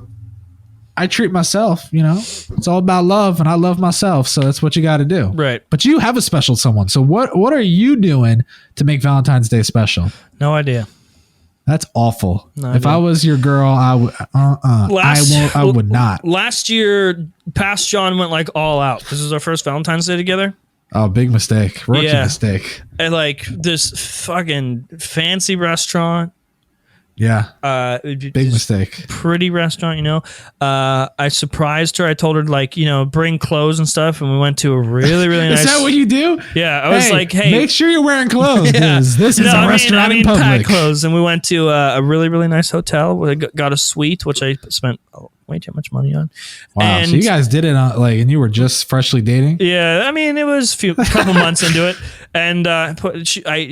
I treat myself, It's all about love, and I love myself. So that's what you got to do. Right. But you have a special someone. So what are you doing to make Valentine's Day special? No idea. That's awful. No, if I was your girl, I would not. Last year, past John went like all out. This was our first Valentine's Day together. Oh, big mistake. Rookie mistake. At like this fucking fancy restaurant. Yeah. Big mistake. Pretty restaurant, I surprised her. I told her bring clothes and stuff, and we went to a really, really nice. Is that what you do? Yeah, I was like, hey, make sure you're wearing clothes. This is a restaurant in public. Pack clothes, and we went to a really, really nice hotel. We got a suite, which I spent way too much money on. Wow, and so you guys did it on and you were just freshly dating? Yeah, I mean, it was a couple months into it, and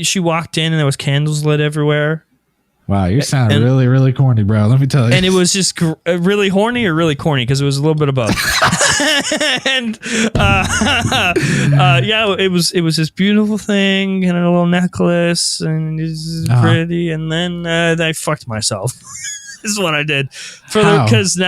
she walked in, and there was candles lit everywhere. Wow, you sound really, really corny, bro. Let me tell you. And it was just really horny or really corny, because it was a little bit of both. And it was this beautiful thing, and a little necklace, and it was pretty. And then I fucked myself. This is what I did because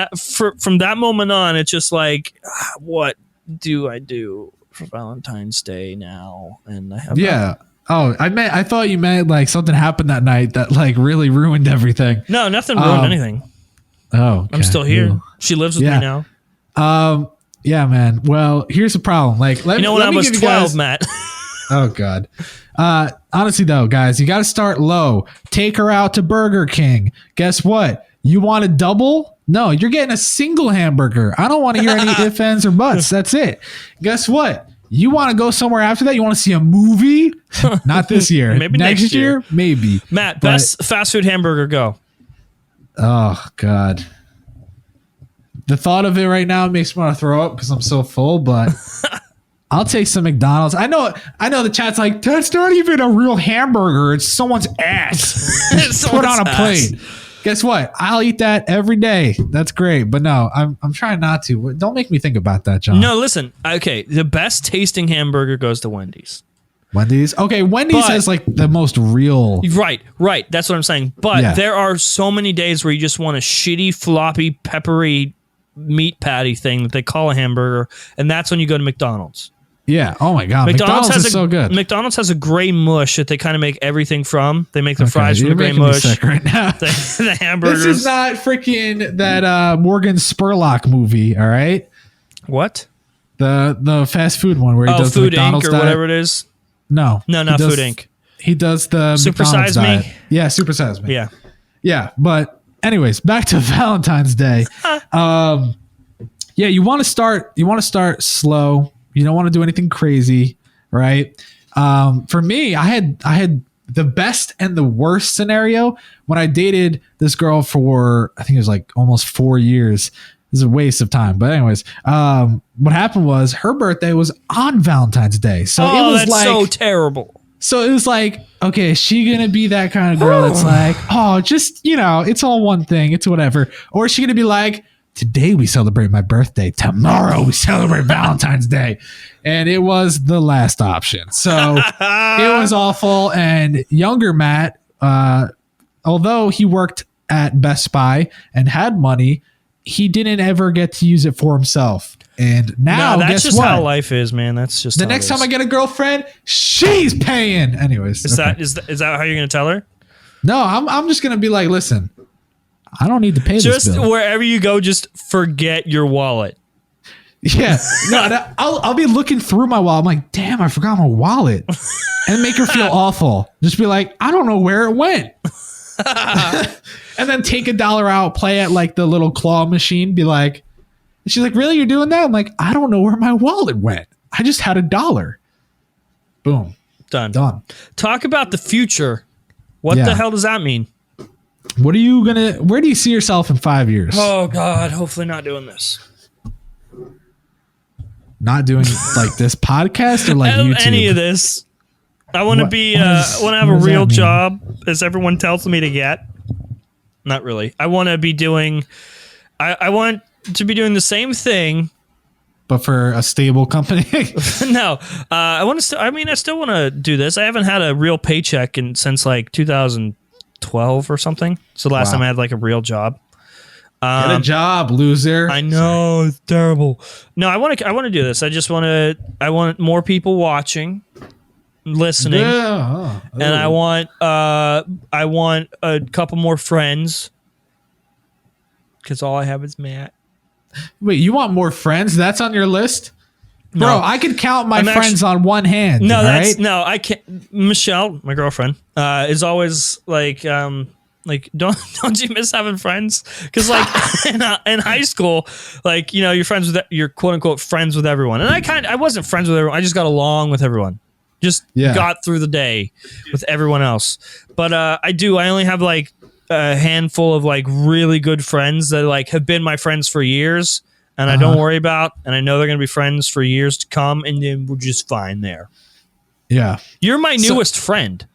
from that moment on, it's just like, what do I do for Valentine's Day now? And I have Oh, I thought you meant like something happened that night that like really ruined everything. No, nothing ruined anything. Oh, okay. I'm still here. Ooh. She lives with me now. Yeah, man. Well, here's the problem. Like, when I was 12, Matt. Oh God. Honestly though, guys, you got to start low. Take her out to Burger King. Guess what? You want a double? No, you're getting a single hamburger. I don't want to hear any ifs, ands, or buts. That's it. Guess what? You want to go somewhere after that? You want to see a movie? Not this year. Maybe next year. Maybe. Matt, best fast food hamburger, go. Oh, God. The thought of it right now makes me want to throw up because I'm so full, but I'll take some McDonald's. I know the chat's like, that's not even a real hamburger. It's someone's ass. Put on a plate. Guess what? I'll eat that every day. That's great. But no, I'm trying not to. Don't make me think about that, John. No, listen. Okay, the best tasting hamburger goes to Wendy's. Wendy's? Okay, Wendy's has like the most real. Right. That's what I'm saying. But there are so many days where you just want a shitty, floppy, peppery meat patty thing that they call a hamburger, and that's when you go to McDonald's. Yeah. Oh my God. McDonald's is so good. McDonald's has a gray mush that they kind of make everything from. They make the fries from the gray mush. Sick right now. The hamburgers. This is not freaking that Morgan Spurlock movie. All right. What? The fast food one where he does Food the McDonald's Inc. or diet. whatever it is. No, not Food Inc. He does the Super McDonald's Size diet. Me. Yeah, Super Size Me. Yeah. Yeah, but anyways, back to Valentine's Day. Yeah, you want to start slow. You don't want to do anything crazy, right? For me, I had the best and the worst scenario when I dated this girl for, I think it was like almost 4 years. This is a waste of time. But anyways, what happened was her birthday was on Valentine's Day. So it was that's like so terrible. So it was like, okay, is she going to be that kind of girl that's like, oh, just, it's all one thing. It's whatever. Or is she going to be like, today we celebrate my birthday. Tomorrow we celebrate Valentine's Day. And it was the last option. So it was awful. And younger Matt, although he worked at Best Buy and had money, he didn't ever get to use it for himself. And now, that's guess just what? how life is, man. That's just the next time I get a girlfriend, she's paying. Anyways, is that how you're gonna tell her? No, I'm just gonna be like, listen, I don't need to pay this bill. Just wherever you go, just forget your wallet. Yeah, no, I'll be looking through my wallet. I'm like, damn, I forgot my wallet, and make her feel awful. Just be like, I don't know where it went. And then take $1 out, play at like the little claw machine. Be like, she's like, really? You're doing that? I'm like, I don't know where my wallet went. I just had $1. Boom. Done. Talk about the future. What the hell does that mean? Where do you see yourself in 5 years? Oh God, hopefully not doing this. Not doing like this podcast or like YouTube? Any of this. I want to be, I want to have a real job, as everyone tells me to get. Not really. I want to be doing, I want to be doing the same thing, but for a stable company. No, I still want to do this. I haven't had a real paycheck since like 2012 or something. So the last time I had like a real job. Get a job, loser. I know, it's terrible. No, I want to do this. I want more people watching, listening. Yeah. And I want a couple more friends, because all I have is Matt. Wait, you want more friends? That's on your list? No. Bro, I could count my friends on one hand. No, right? I can't. Michelle, my girlfriend, is always like, don't you miss having friends? Because like in high school, like, you're quote unquote friends with everyone, and I wasn't friends with everyone. I just got along with everyone. Just got through the day with everyone else. But I only have like a handful of like really good friends that like have been my friends for years, and I don't worry about, and I know they're gonna be friends for years to come, and then we're just fine there. Yeah, you're my newest friend.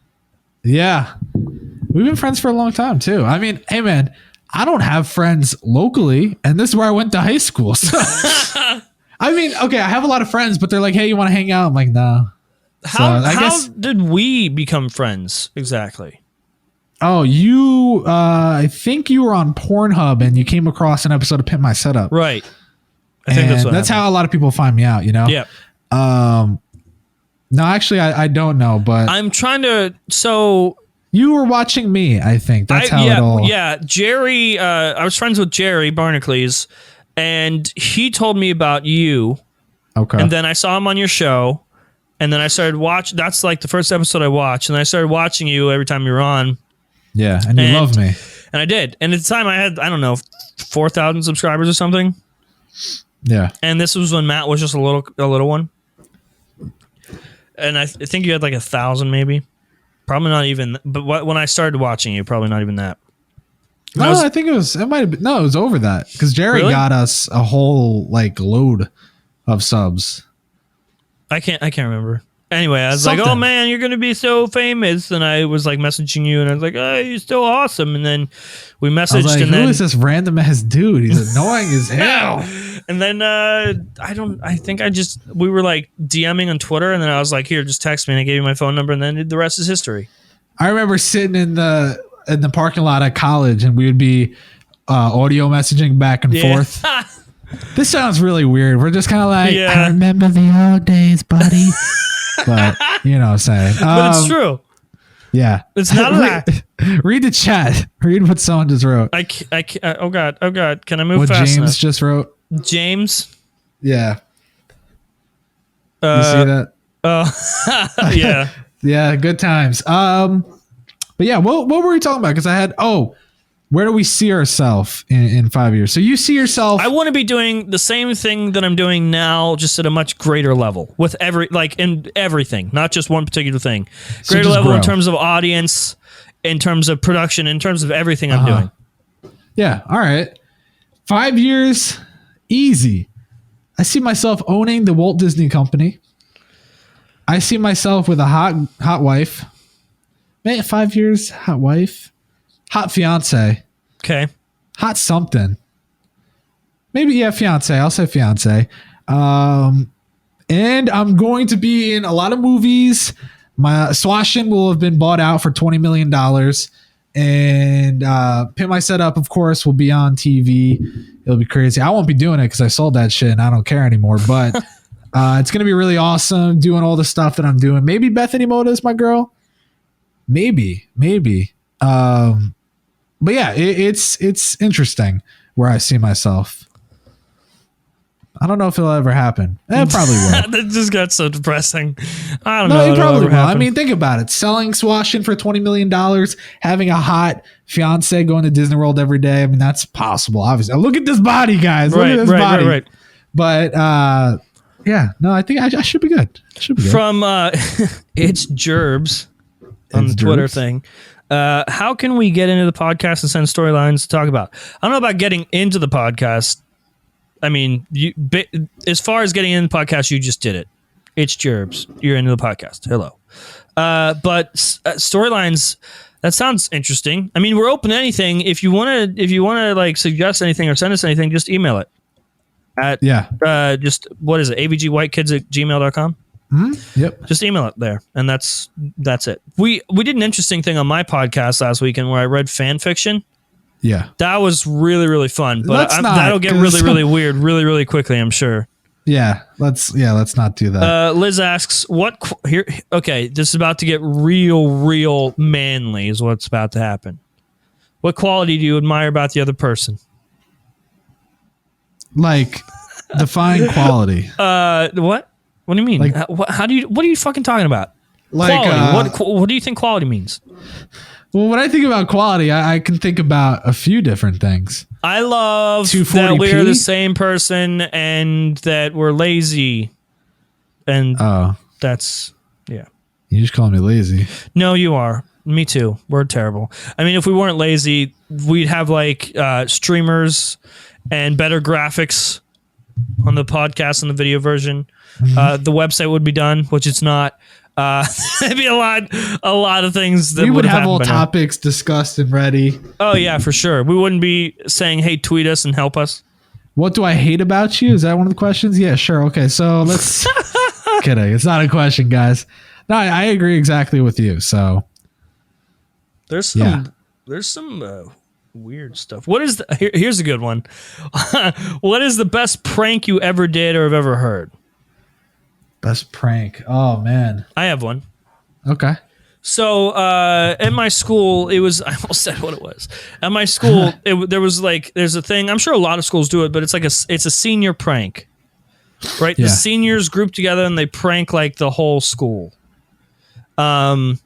Yeah, we've been friends for a long time too. I mean, hey man, I don't have friends locally, and this is where I went to high school. So I mean, okay, I have a lot of friends, but they're like, hey, you want to hang out? I'm like, no. How did we become friends exactly? Oh, I think you were on Pornhub and you came across an episode of Pimp My Setup. Right. I think that's how a lot of people find me out, Yeah. No, actually, I don't know, but I'm trying to. So you were watching me, I think. That's how it all. Yeah, Jerry. I was friends with Jerry Barnacles, and he told me about you. Okay. And then I saw him on your show, and then I started watching. That's like the first episode I watched, and I started watching you every time you were on. Yeah, and you love me. And I did. And at the time I had, I don't know, 4,000 subscribers or something. Yeah. And this was when Matt was just a little one. And I think you had like 1,000 maybe. Probably not even, but when I started watching you, probably not even that. No, I think it might have been, no, it was over that. Because Jerry got us a whole like load of subs. I can't remember. Anyway, I was like, oh man, you're going to be so famous. And I was like messaging you and I was like, oh, you're still awesome. And then we messaged. I was like, and who is this random ass dude? He's annoying as hell. And then we were like DMing on Twitter. And then I was like, here, just text me. And I gave you my phone number. And then the rest is history. I remember sitting in the parking lot at college and we would be audio messaging back and forth. This sounds really weird. We're just kind of like, I remember the old days, buddy. But you know what I'm saying. But it's true. Yeah. It's not that. Read the chat. Read what someone just wrote. Oh God. Can I move fast James enough? just wrote? James? Yeah. You see that? Oh, yeah. Yeah, good times. But yeah, what were we talking about? Because I had, Where do we see ourselves in 5 years? So you see yourself. I want to be doing the same thing that I'm doing now, just at a much greater level with in everything, not just one particular thing. Greater level in terms of audience, in terms of production, in terms of everything I'm doing. Yeah. All right. 5 years, easy. I see myself owning the Walt Disney Company. I see myself with a hot wife. Man, 5 years, hot wife. Hot fiance. Okay. Hot something. Maybe, yeah, fiance. I'll say fiance. And I'm going to be in a lot of movies. My Swashin will have been bought out for $20 million. And Pimp My Setup, of course, will be on TV. It'll be crazy. I won't be doing it because I sold that shit and I don't care anymore. But it's going to be really awesome doing all the stuff that I'm doing. Maybe Bethany Moda is my girl. Maybe. But yeah, it's interesting where I see myself. I don't know if it'll ever happen. It probably will. That just got so depressing. I don't know. No, it probably will. I mean, think about it. Selling Swashin for $20 million, having a hot fiance going to Disney World every day. I mean, that's possible, obviously. Look at this body, guys. Look at this body. Right. But yeah, no, I think I should be good. From It's Gerbs on the Twitter thing. How can we get into the podcast and send storylines to talk about? I don't know about getting into the podcast. I mean, as far as getting into the podcast, you just did it. It's Gerbs. You're into the podcast. Hello. But storylines, that sounds interesting. I mean, we're open to anything. If you want to like suggest anything or send us anything, just email it at just what is it? avgwhitekids@gmail.com. Yep. Just email it there, and that's it. We did an interesting thing on my podcast last weekend where I read fan fiction. Yeah, that was really, really fun. But that'll get really, really weird really, really quickly, I'm sure. Yeah, let's not do that. Liz asks, here? Okay, this is about to get real manly. Is what's about to happen. What quality do you admire about the other person? Like, define quality. What? What do you mean? Like, what are you fucking talking about? Like, quality. What do you think quality means? Well, when I think about quality, I can think about a few different things. I love that we're the same person and that we're lazy. And that's, yeah. You just call me lazy. No, you are. Me too. We're terrible. I mean, if we weren't lazy, we'd have like streamers and better graphics on the podcast and the video version. The website would be done, which it's not. There'd be a lot of things that we would have all topics discussed and ready. Oh yeah, for sure. We wouldn't be saying, "Hey, tweet us and help us." What do I hate about you? Is that one of the questions? Yeah, sure. Okay, so let's. Kidding. It's not a question, guys. No, I agree exactly with you. So there's some weird stuff. What is here's a good one. What is the best prank you ever did or have ever heard? Best prank. Oh man, I have one. Okay. So at my school, I almost said what it was. At my school, there's a thing. I'm sure a lot of schools do it, but it's a senior prank, right? Yeah. The seniors group together and they prank like the whole school. There's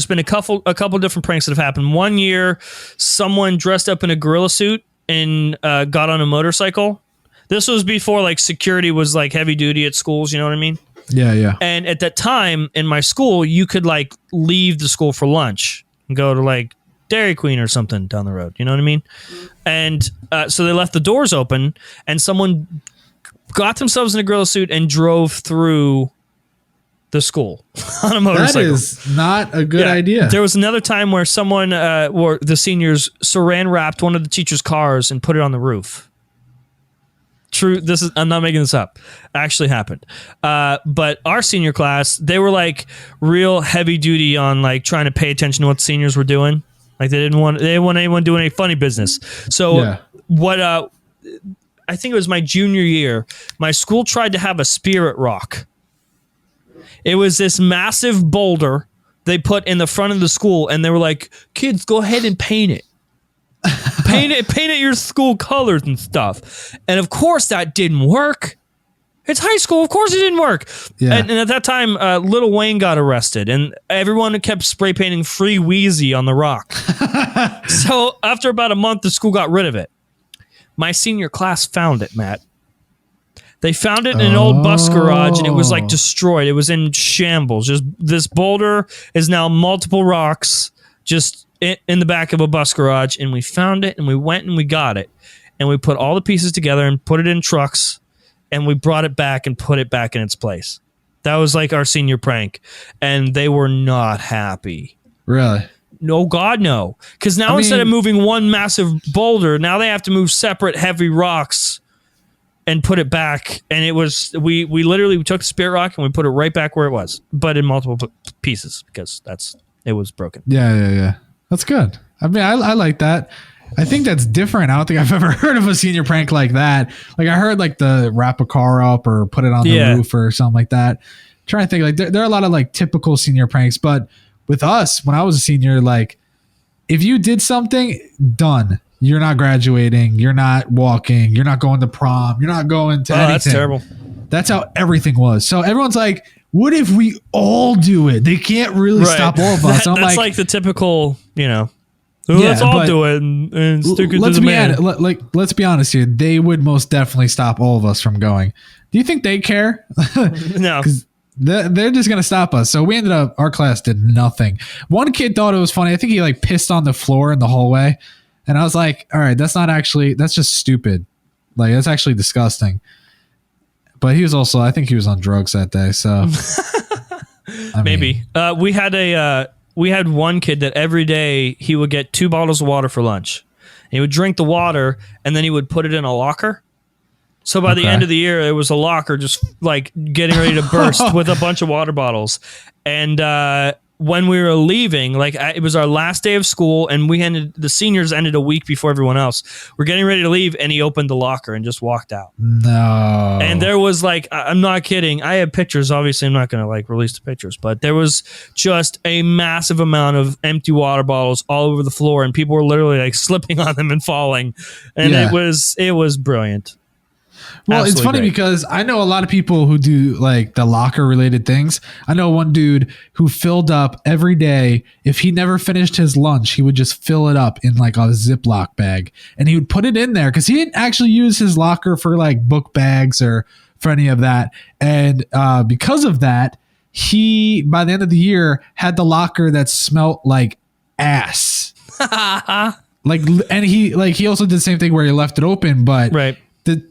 been a couple different pranks that have happened. One year, someone dressed up in a gorilla suit and got on a motorcycle. This was before like security was like heavy duty at schools, you know what I mean? Yeah. And at that time in my school, you could like leave the school for lunch and go to like Dairy Queen or something down the road, you know what I mean? And so they left the doors open and someone got themselves in a gorilla suit and drove through the school on a motorcycle. That is not a good idea. There was another time where someone, or the seniors saran wrapped one of the teacher's cars and put it on the roof. True. I'm not making this up. Actually happened. But our senior class, they were like real heavy duty on like trying to pay attention to what the seniors were doing. Like they didn't want anyone doing any funny business. So what, I think it was my junior year, my school tried to have a spirit rock. It was this massive boulder they put in the front of the school and they were like, kids, go ahead and paint it. paint it your school colors and stuff. And of course that didn't work. It's high school. Of course it didn't work. Yeah. And at that time, Lil Wayne got arrested and everyone kept spray painting Free Wheezy on the rock. So after about a month, the school got rid of it. My senior class found it, Matt. They found it in an old bus garage, and it was like destroyed. It was in shambles. Just this boulder is now multiple rocks just in the back of a bus garage, and we found it, and we went and we got it, and we put all the pieces together and put it in trucks, and we brought it back and put it back in its place. That was like our senior prank, and they were not happy. Really? No, God, no. Because now instead of moving one massive boulder, now they have to move separate heavy rocks and put it back. And it was, we literally took the spirit rock and we put it right back where it was, but in multiple pieces because it was broken. Yeah. That's good. I mean, I like that. I think that's different. I don't think I've ever heard of a senior prank like that. Like I heard like the wrap a car up or put it on the roof or something like that. I'm trying to think like there are a lot of like typical senior pranks, but with us, when I was a senior, like if you did something, done. You're not graduating. You're not walking. You're not going to prom. You're not going to anything. That's terrible. That's how everything was. So everyone's like, what if we all do it? They can't really stop all of us. That's like the typical, let's all do it and stick it to the man. Let's be honest here. They would most definitely stop all of us from going. Do you think they care? No. They're just going to stop us. So we ended up, our class did nothing. One kid thought it was funny. I think he like pissed on the floor in the hallway. And I was like, all right, that's just stupid. Like, that's actually disgusting. But he was also, I think he was on drugs that day. So maybe. We had one kid that every day he would get 2 bottles of water for lunch. And he would drink the water and then he would put it in a locker. So by the end of the year, it was a locker just like getting ready to burst with a bunch of water bottles. And when we were leaving, like it was our last day of school, and the seniors ended a week before everyone else. We're getting ready to leave, and he opened the locker and just walked out. No. And there was like, I'm not kidding. I have pictures. Obviously, I'm not going to like release the pictures, but there was just a massive amount of empty water bottles all over the floor, and people were literally like slipping on them and falling. And it was brilliant. Well, Absolutely it's funny great. because I know a lot of people who do like the locker related things. I know one dude who filled up every day. If he never finished his lunch, he would just fill it up in like a Ziploc bag and he would put it in there because he didn't actually use his locker for like book bags or for any of that. And because of that, he, by the end of the year, had the locker that smelled like ass. And he also did the same thing where he left it open, but Right.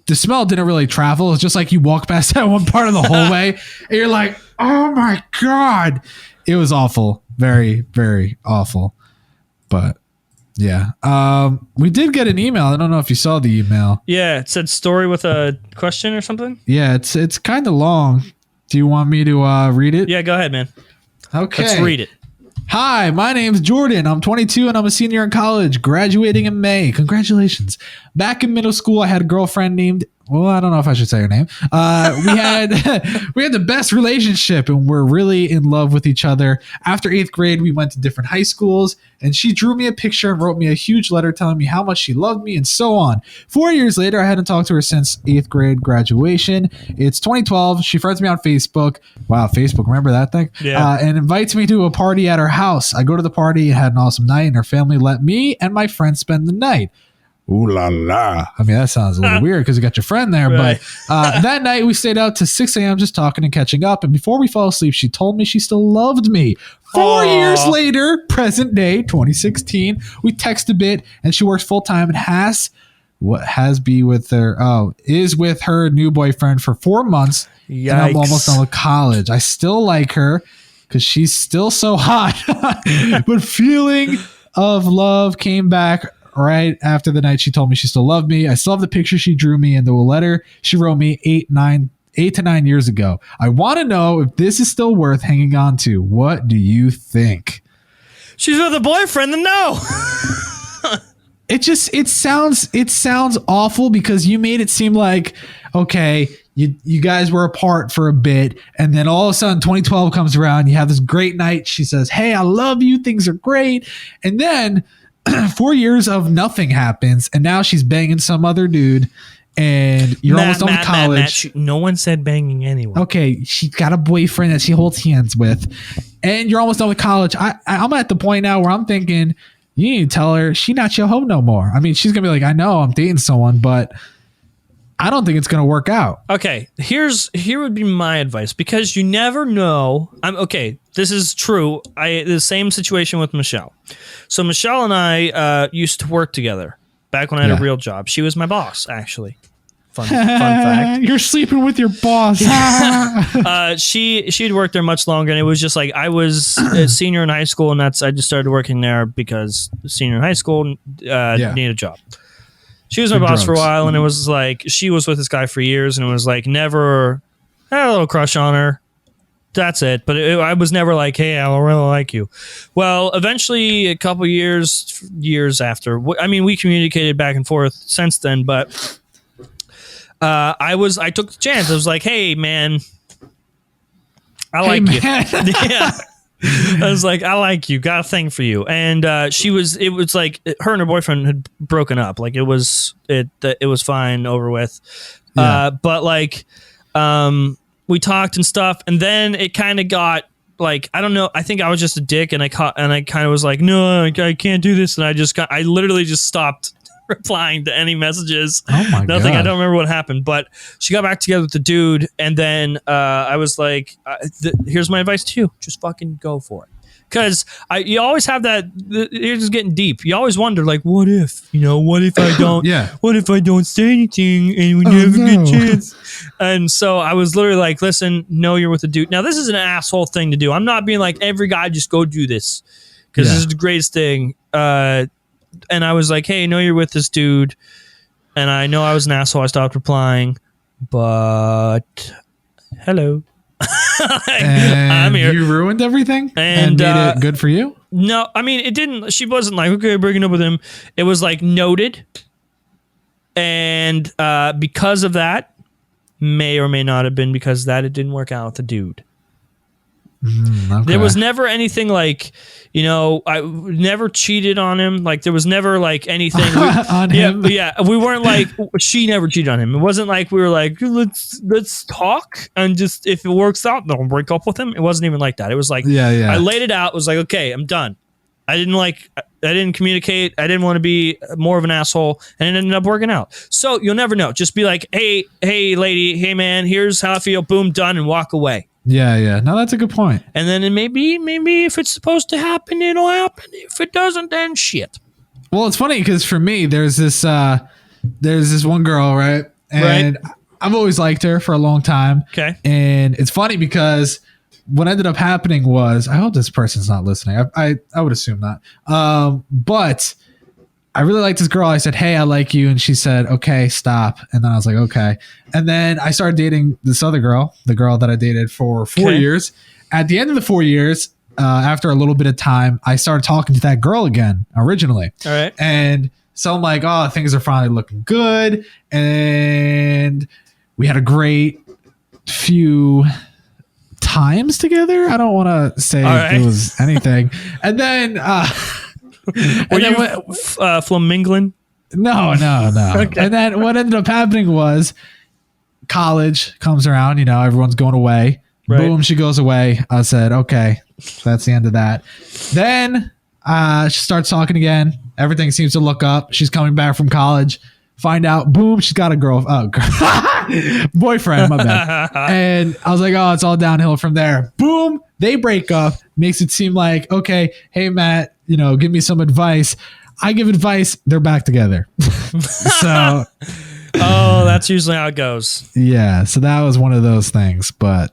The smell didn't really travel. It's just like you walk past that one part of the hallway and you're like, oh my God. It was awful. Very, very awful. But yeah. We did get an email. I don't know if you saw the email. Yeah, it said story with a question or something. Yeah, it's kind of long. Do you want me to read it? Yeah, go ahead, man. Okay. Let's read it. Hi, my name's Jordan. I'm 22 and I'm a senior in college, graduating in May. Congratulations. Back in middle school, I had a girlfriend named, well, I don't know if I should say her name. We had the best relationship and we're really in love with each other. After 8th grade, we went to different high schools and she drew me a picture and wrote me a huge letter telling me how much she loved me and so on. 4 years later, I hadn't talked to her since 8th grade graduation. It's 2012. She friends me on Facebook. Wow, Facebook, remember that thing? Yeah. And invites me to a party at her house. I go to the party, had an awesome night, and her family let me and my friend spend the night. Ooh la la. I mean, that sounds a little weird because you got your friend there. Right. But that night we stayed out to 6 a.m. just talking and catching up. And before we fell asleep, she told me she still loved me. 4 years later, present day, 2016, we text a bit and she works full time and is with her new boyfriend for 4 months. Yikes. And I'm almost done with college. I still like her because she's still so hot. But feeling of love came back right after the night she told me she still loved me. I still have the picture she drew me and the letter she wrote me 8 to 9 years ago. I want to know if this is still worth hanging on to. What do you think? She's with a boyfriend, then no. It sounds awful because you made it seem like, okay, you guys were apart for a bit and then all of a sudden 2012 comes around, you have this great night. She says, hey, I love you. Things are great. And then 4 years of nothing happens and now she's banging some other dude and you're almost done with college. No one said banging anyway. Okay, she's got a boyfriend that she holds hands with and you're almost done with college. I'm at the point now where I'm thinking, you need to tell her she not your hoe no more. I mean, she's gonna be like, I know I'm dating someone, but I don't think it's gonna work out. Okay, here would be my advice, because you never know. This is true. The same situation with Michelle. So Michelle and I used to work together back when I had a real job. She was my boss, actually. Fun fact. You're sleeping with your boss. She'd worked there much longer, and it was just like I was a senior in high school, and I just started working there because senior in high school need a job. She was my boss for a while, and it was like she was with this guy for years, and it was like never had a little crush on her. That's it. But I was never like, hey, I really like you. Well, eventually, a couple years after, I mean, we communicated back and forth since then, but I took the chance. I was like, hey, man, I like you. Yeah. I was like, I like you. Got a thing for you. And it was like her and her boyfriend had broken up. Like it was fine, over with. Yeah. But like, we talked and stuff, and then it kind of got like, I don't know. I think I was just a dick, and I kind of was like, no, I can't do this. And I literally just stopped replying to any messages. Oh my Nothing. God. I don't remember what happened, but she got back together with the dude, and then I was like, here's my advice to you: just fucking go for it. Because you always have that. You're just getting deep. You always wonder, like, what if? What if I don't? What if I don't say anything and we never get a chance? And so I was literally like, listen, no, you're with a dude. Now this is an asshole thing to do. I'm not being like every guy just go do this, because this is the greatest thing. And I was like, hey, no, you're with this dude. And I know I was an asshole. I stopped replying. But hello. I'm here. You ruined everything and made it good for you? No, I mean, it didn't. She wasn't like, okay, breaking up with him. It was like noted. And because of that, may or may not have been because of that, it didn't work out with the dude. Okay. There was never anything like, I never cheated on him. Like there was never like anything on him. Yeah. We weren't like, she never cheated on him. It wasn't like we were like, let's talk, and just if it works out, then I'll break up with him. It wasn't even like that. It was like, I laid it out. It was like, okay, I'm done. I didn't communicate. I didn't want to be more of an asshole, and it ended up working out. So you'll never know. Just be like, hey lady, hey man, here's how I feel. Boom, done, and walk away. Yeah. No, that's a good point. And then maybe if it's supposed to happen, it'll happen. If it doesn't, then shit. Well, it's funny because for me, there's this one girl, right? And I've always liked her for a long time. Okay. And it's funny because what ended up happening was, I hope this person's not listening. I would assume not. But I really liked this girl. I said, hey, I like you. And she said, okay, stop. And then I was like, okay. And then I started dating this other girl, the girl that I dated for 4 years. At the end of the 4 years, after a little bit of time, I started talking to that girl again originally. All right. And so I'm like, oh, things are finally looking good. And we had a great few times together. I don't want to say it was anything. And then... Were you flamingling? No. Okay. And then what ended up happening was college comes around, everyone's going away. Right. Boom, she goes away. I said, okay, that's the end of that. Then she starts talking again. Everything seems to look up. She's coming back from college. Find out, boom, she's got a boyfriend, my bad. And I was like, oh, it's all downhill from there. Boom, they break up. Makes it seem like, okay, hey, Matt, give me some advice. I give advice. They're back together. So. Oh, that's usually how it goes. Yeah. So that was one of those things, but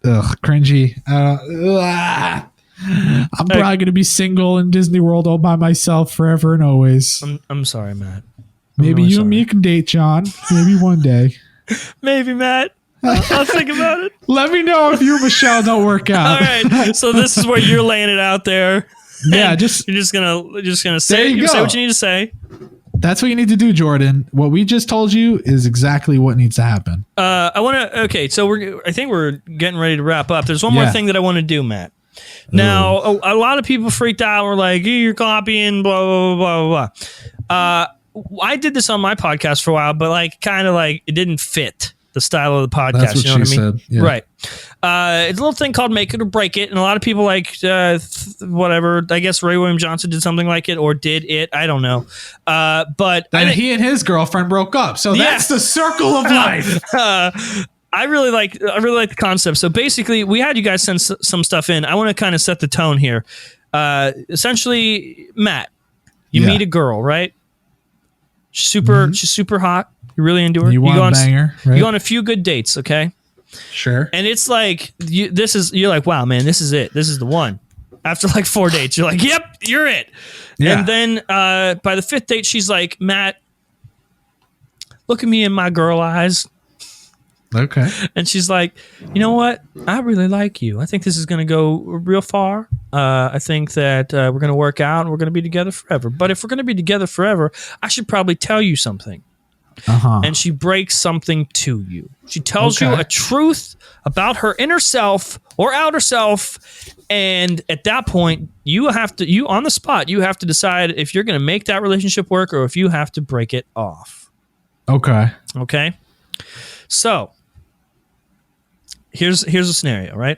cringy. I'm probably going to be single in Disney World all by myself forever and always. I'm sorry, Matt. Maybe you and me can date, John. Maybe one day. Maybe, Matt. I'll think about it. Let me know if you and Michelle don't work out. All right. So this is where you're laying it out there. Yeah, you're just gonna say what you need to say. That's what you need to do, Jordan. What we just told you is exactly what needs to happen. I want to. Okay, so I think we're getting ready to wrap up. There's one more thing that I want to do, Matt. Now, a lot of people freaked out. We're like, you're copying, blah blah blah blah blah. I did this on my podcast for a while, but kind of it didn't fit the style of the podcast. That's what you know what I mean? Said. Yeah. Right. It's a little thing called Make It or Break It, and a lot of people like whatever. I guess Ray William Johnson did something like it, or did it? I don't know. But then he and his girlfriend broke up. So that's the circle of life. I really like the concept. So basically, we had you guys send some stuff in. I want to kind of set the tone here. Essentially, Matt, you meet a girl, right? She's super hot. You're really into her. You want to bang her, right? You go on a few good dates, okay? Sure. And it's like you're like, wow, man, this is it. This is the one. After like 4 dates, you're like, yep, you're it. Yeah. And then by the 5th date, she's like, Matt, look at me in my girl eyes. Okay. And she's like, you know what? I really like you. I think this is going to go real far. I think that we're going to work out and we're going to be together forever. But if we're going to be together forever, I should probably tell you something. And she breaks something to you. She tells you a truth about her inner self or outer self. And at that point, you on the spot, you have to decide if you're going to make that relationship work or if you have to break it off. Okay. So here's a scenario, right?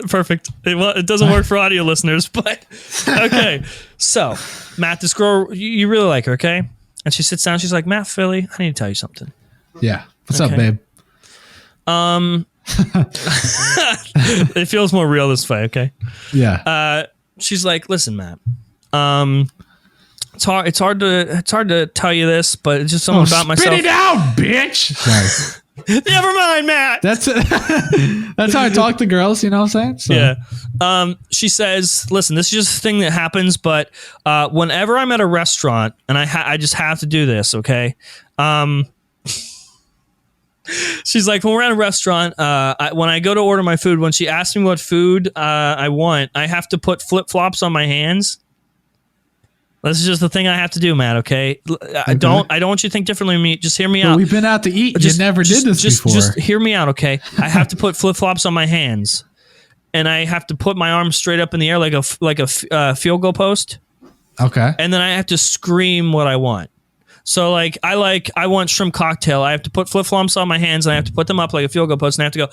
Perfect. It doesn't work for audio listeners, but okay. So Matt, this girl, you really like her, okay? And she sits down. She's like, Matt, Philly, I need to tell you something. Yeah. What's up, babe? It feels more real this way, okay? Yeah. She's like, listen, Matt. It's hard to tell you this, but it's just something about myself. Spit it out, bitch. Sorry. Never mind, Matt. That's how I talk to girls, you know what I'm saying? So. Yeah. She says, listen, this is just a thing that happens, but whenever I'm at a restaurant, and I just have to do this, okay? She's like, when we're at a restaurant, when I go to order my food, when she asks me what food I want, I have to put flip-flops on my hands. This is just the thing I have to do, Matt, okay? I don't want you to think differently of me. Just hear me out. We've been out to eat. You never did this before. Just hear me out, okay? I have to put flip-flops on my hands. And I have to put my arms straight up in the air like a field goal post. Okay. And then I have to scream what I want. So like I want shrimp cocktail. I have to put flip-flops on my hands and I have to put them up like a field goal post and I have to go,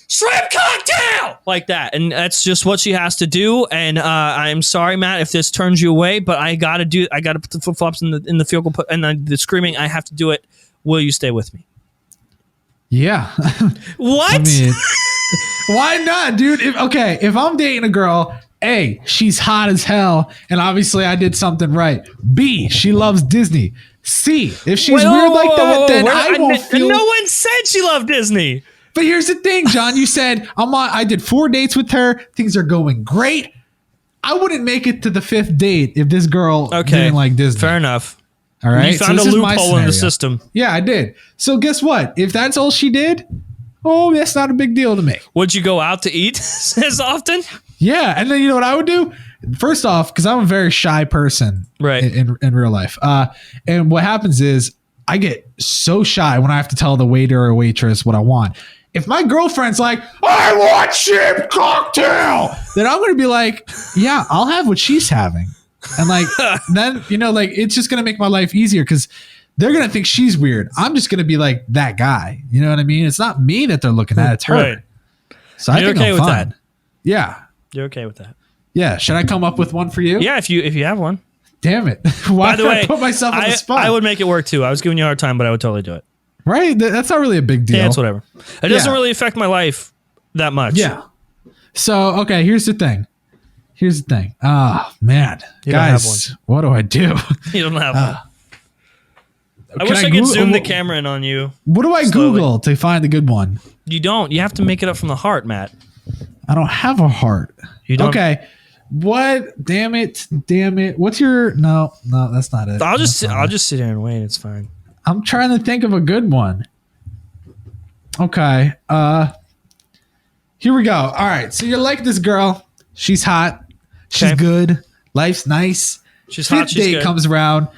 shrimp cocktail! Like that. And that's just what she has to do. And I'm sorry, Matt, if this turns you away, but I gotta put the flip-flops in the field goal and then the screaming, I have to do it. Will you stay with me? Yeah. What? I mean, why not, dude? If I'm dating a girl, A, she's hot as hell, and obviously I did something right. B, she loves Disney. C, if she's weird like that, then I won't feel... No one said she loved Disney. But here's the thing, John. You said, I did 4 dates with her. Things are going great. I wouldn't make it to the 5th date if this girl didn't like Disney. Fair enough. All right. You found a loophole in the system. Yeah, I did. So guess what? If that's all she did, that's not a big deal to me. Would you go out to eat as often? Yeah. And then you know what I would do? First off, because I'm a very shy person in real life. And what happens is I get so shy when I have to tell the waiter or waitress what I want. If my girlfriend's like, I want shrimp cocktail, then I'm going to be like, yeah, I'll have what she's having. And like, then, it's just going to make my life easier because they're going to think she's weird. I'm just going to be like that guy. You know what I mean? It's not me that they're looking at. It's her. Right. So I think I'm fine. That? Yeah. You're okay with that? Yeah. Should I come up with one for you? Yeah. If you have one. Damn it. Why did I put myself on the spot? I would make it work too. I was giving you a hard time, but I would totally do it. Right? That's not really a big deal. Yeah, it's whatever. It doesn't really affect my life that much. Yeah. So, okay, here's the thing. Oh, man. Guys, what do I do? You don't have one. I wish I could zoom the camera in on you. What do I Google to find a good one? You don't. You have to make it up from the heart, Matt. I don't have a heart. You don't. Okay. What? Damn it. What's your... No, that's not it. I'll just sit here and wait. It's fine. I'm trying to think of a good one. Okay. Here we go. All right. So you're like this girl. She's hot. She's good. Life's nice. She's hot. She's good. 5th date comes around.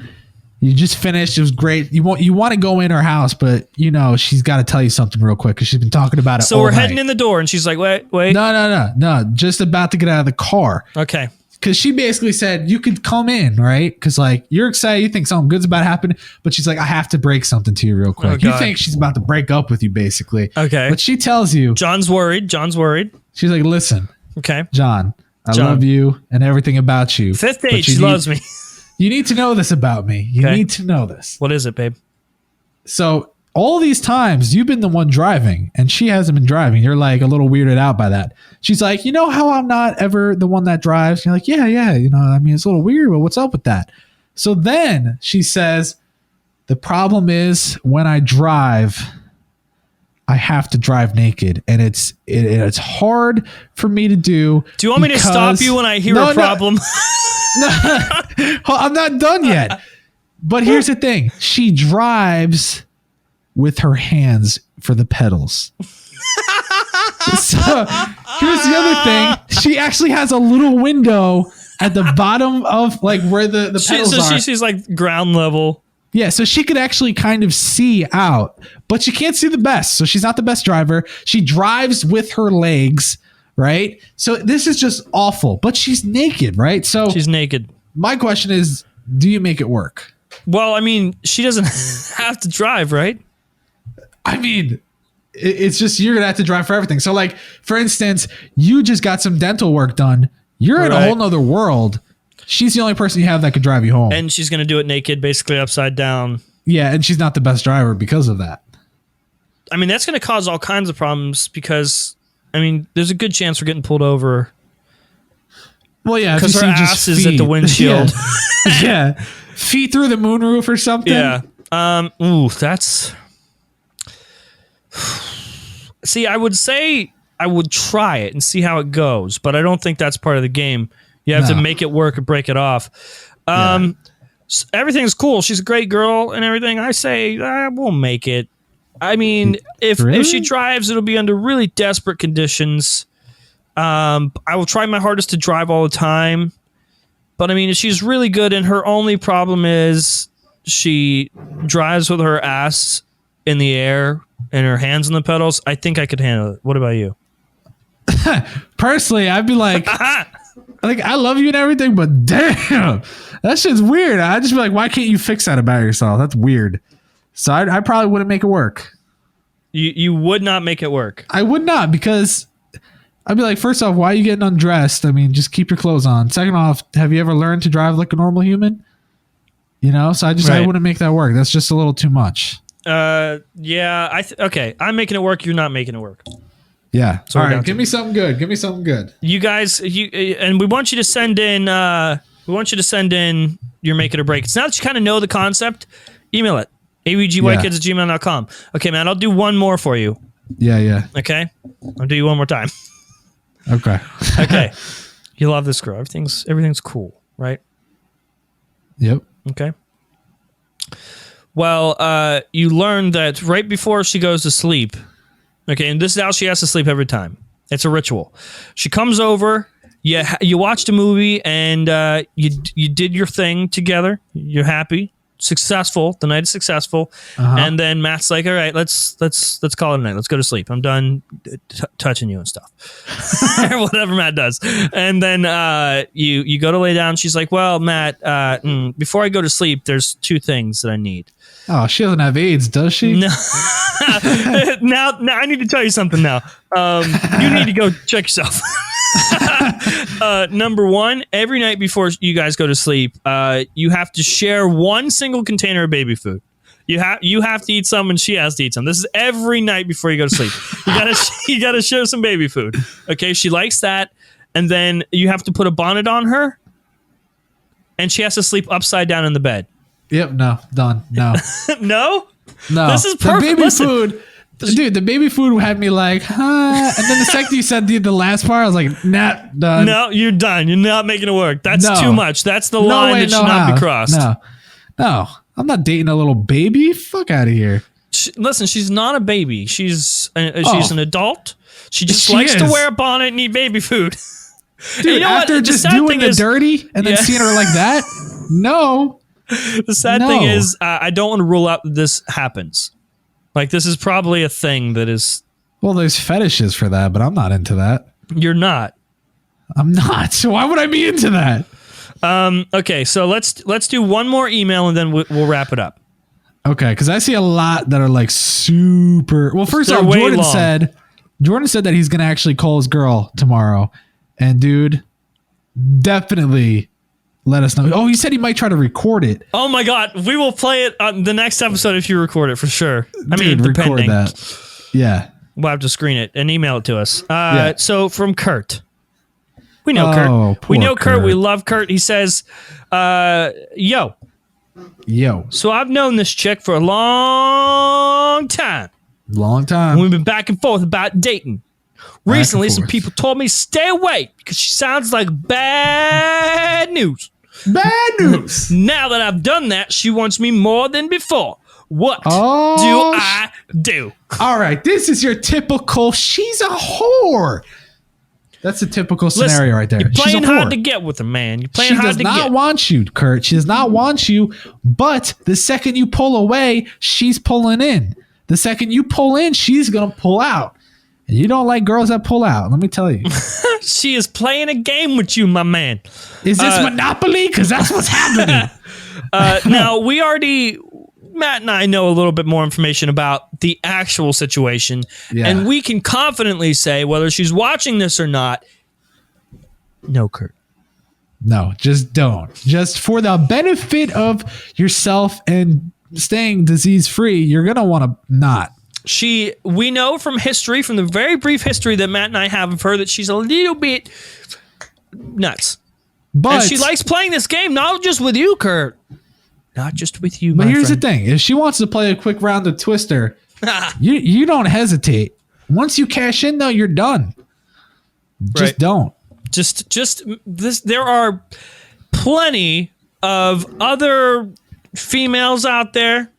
You just finished. It was great. You want to go in her house, but she's got to tell you something real quick because she's been talking about it. So we're heading in the door, and she's like, "Wait." No. Just about to get out of the car. Okay. because she basically said, you could come in, right? Because like you're excited, you think something good's about to happen, but she's like, I have to break something to you real quick. You think she's about to break up with you, basically. Okay. But she tells you, John's worried. She's like, listen, Okay. John, I love you and everything about you. Fifth date, she loves me. You need to know this about me. You need to know this. What is it, babe? So all these times you've been the one driving and she hasn't been driving. You're like a little weirded out by that. She's like, you know how I'm not ever the one that drives? You're like, yeah. You know, I mean, it's a little weird, but what's up with that? So then she says, the problem is when I drive, I have to drive naked, and it's hard for me to do. Do you want me to stop you when I hear a problem? No, I'm not done yet. But here's the thing. She drives with her hands for the pedals. So here's the other thing. She actually has a little window at the bottom of like where the pedals are. She's like ground level. Yeah, so she could actually kind of see out, but she can't see the best. So she's not the best driver. She drives with her legs, right? So this is just awful, but she's naked, right? So she's naked. My question is, do you make it work? Well, I mean, she doesn't have to drive, right? I mean, it's just you're going to have to drive for everything. So like, for instance, you just got some dental work done. You're in a whole nother world. She's the only person you have that could drive you home. And she's going to do it naked, basically upside down. Yeah, and she's not the best driver because of that. I mean, that's going to cause all kinds of problems because, I mean, there's a good chance we're getting pulled over. Well, yeah. Because her ass is at the windshield. Yeah. Feet through the moonroof or something. Yeah. That's... See, I would say I would try it and see how it goes, but I don't think that's part of the game. You have to make it work or break it off. So everything's cool. She's a great girl and everything. I say, we'll make it. I mean, if she drives, it'll be under really desperate conditions. I will try my hardest to drive all the time. But I mean, if she's really good and her only problem is she drives with her ass in the air and her hands on the pedals, I think I could handle it. What about you? Personally, I'd be like... Like, I love you and everything, but damn, that shit's weird. I'd just be like, why can't you fix that about yourself? That's weird. So I probably wouldn't make it work. You would not make it work. I would not, because I'd be like, first off, why are you getting undressed? I mean, just keep your clothes on. Second off, have you ever learned to drive like a normal human? You know, so I wouldn't make that work. That's just a little too much. Yeah. Okay, I'm making it work. You're not making it work. Yeah. So all right, give me something good. Give me something good. You guys, and we want you to send in. We want you to send in your make it or break. It's now that you kind of know the concept. Email it awgykids@gmail.com. Okay, man. I'll do one more for you. Yeah. Okay, I'll do you one more time. Okay. Okay. You love this girl. Everything's cool, right? Yep. Okay. Well, you learn that right before she goes to sleep. Okay, and this is how she has to sleep every time. It's a ritual. She comes over, you watched a movie, and you did your thing together. You're happy, successful. The night is successful, and then Matt's like, "All right, let's call it a night. Let's go to sleep. I'm done touching you and stuff, or whatever Matt does." And then you go to lay down. She's like, "Well, Matt, before I go to sleep, there's two things that I need." Oh, she doesn't have AIDS, does she? No. now I need to tell you something now. You need to go check yourself. Number one, every night before you guys go to sleep, you have to share one single container of baby food. You have to eat some and she has to eat some. This is every night before you go to sleep. You gotta share some baby food. Okay, she likes that. And then you have to put a bonnet on her and she has to sleep upside down in the bed. Yep, no, done. No. No? No. This is perfect. The baby food, dude, the baby food had me like, huh? And then the second you said the last part, I was like, nah, done. No, you're done. You're not making it work. That's too much. That's the line that should not be crossed. No, I'm not dating a little baby. Fuck out of here. Listen, she's not a baby. She's an adult. She just likes to wear a bonnet and eat baby food. Dude, you know after what? Just doing the dirty and then seeing her like that, no. The sad thing is, I don't want to rule out that this happens. Like, this is probably a thing that is... Well, there's fetishes for that, but I'm not into that. You're not. I'm not. So why would I be into that? Okay, so let's do one more email and then we'll wrap it up. Okay, because I see a lot that are like super. Well, first They're off, way Jordan long. said that he's gonna actually call his girl tomorrow, and dude, definitely let us know. Oh, he said he might try to record it. Oh my God, we will play it on the next episode if you record it for sure. Dude, record depending. that. Yeah. We'll have to screen it and email it to us. Yeah. So from Kurt. We know Oh, Kurt. We poor know Kurt. We Kurt. love Kurt. He says, yo, so I've known this chick for a long time. Long time. We've been back and forth about dating. Recently, some forth. people told me stay away because she sounds like bad news. Bad news. Now that I've done that, she wants me more than before. What Oh, do I do? All right, this is your typical. She's a whore. That's a typical scenario right there. You're She's playing a whore. hard to get with her, man. You're playing She hard does to not get. want you, Kurt. She does not want you. But the second you pull away, she's pulling in. The second you pull in, she's gonna pull out. And you don't like girls that pull out. Let me tell you. She is playing a game with you, my man. Is this Monopoly? Because that's what's happening. Now, Matt and I know a little bit more information about the actual situation, Yeah. and we can confidently say whether she's watching this or not. No, Kurt. No, just don't. Just for the benefit of yourself and staying disease free, you're gonna want to not. We know from history, from the very brief history that Matt and I have of her, that she's a little bit nuts. But And she likes playing this game, not just with you, Kurt. Not just with you, But my here's friend. the thing: if she wants to play a quick round of Twister, you don't hesitate. Once you cash in, though, you're done. Just Right. don't. Just this. There are plenty of other females out there,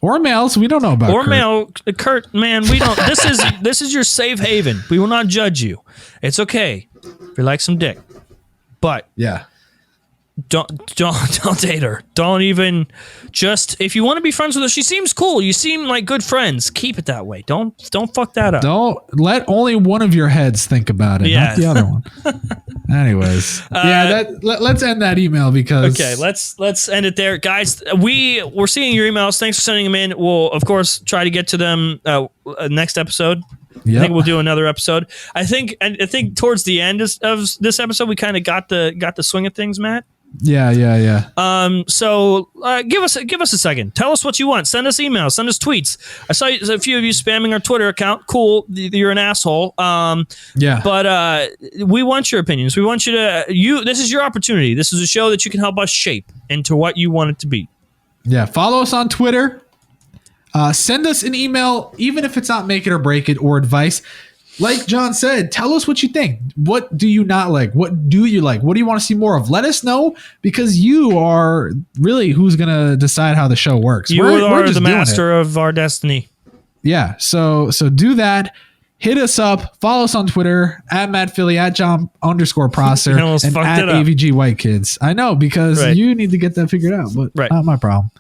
Or males, we don't know about. or Kurt. male. Kurt, man, we don't. This is your safe haven. We will not judge you. It's okay if you like some dick, but Yeah. don't date her. Don't even. Just if you want to be friends with her, she seems cool. You seem like good friends. Keep it that way. Don't fuck that up. Don't let only one of your heads think about it, Yeah. not the other one. Anyways, let's end that email because Okay, let's end it there, guys. We're seeing your emails. Thanks for sending them in. We'll of course try to get to them next episode. Yep. I think we'll do another episode. I think towards the end of this episode, we kind of got the swing of things, Matt. Yeah. So give us a second. Tell us what you want. Send us emails. Send us tweets. I saw a few of you spamming our Twitter account. Cool. You're an asshole. Yeah. But we want your opinions. We want you to. This is your opportunity. This is a show that you can help us shape into what you want it to be. Yeah. Follow us on Twitter. Send us an email, even if it's not make it or break it or advice. Like John said, tell us what you think. What do you not like? What do you like? What do you want to see more of? Let us know, because you are really who's going to decide how the show works. You We're are just the doing it. master of our destiny. Yeah. So do that. Hit us up. Follow us on Twitter at MattPhilly, at John_Prosser, You almost and fucked at it up. AVG White Kids. I know, because Right. you need to get that figured out, but Right. not my problem.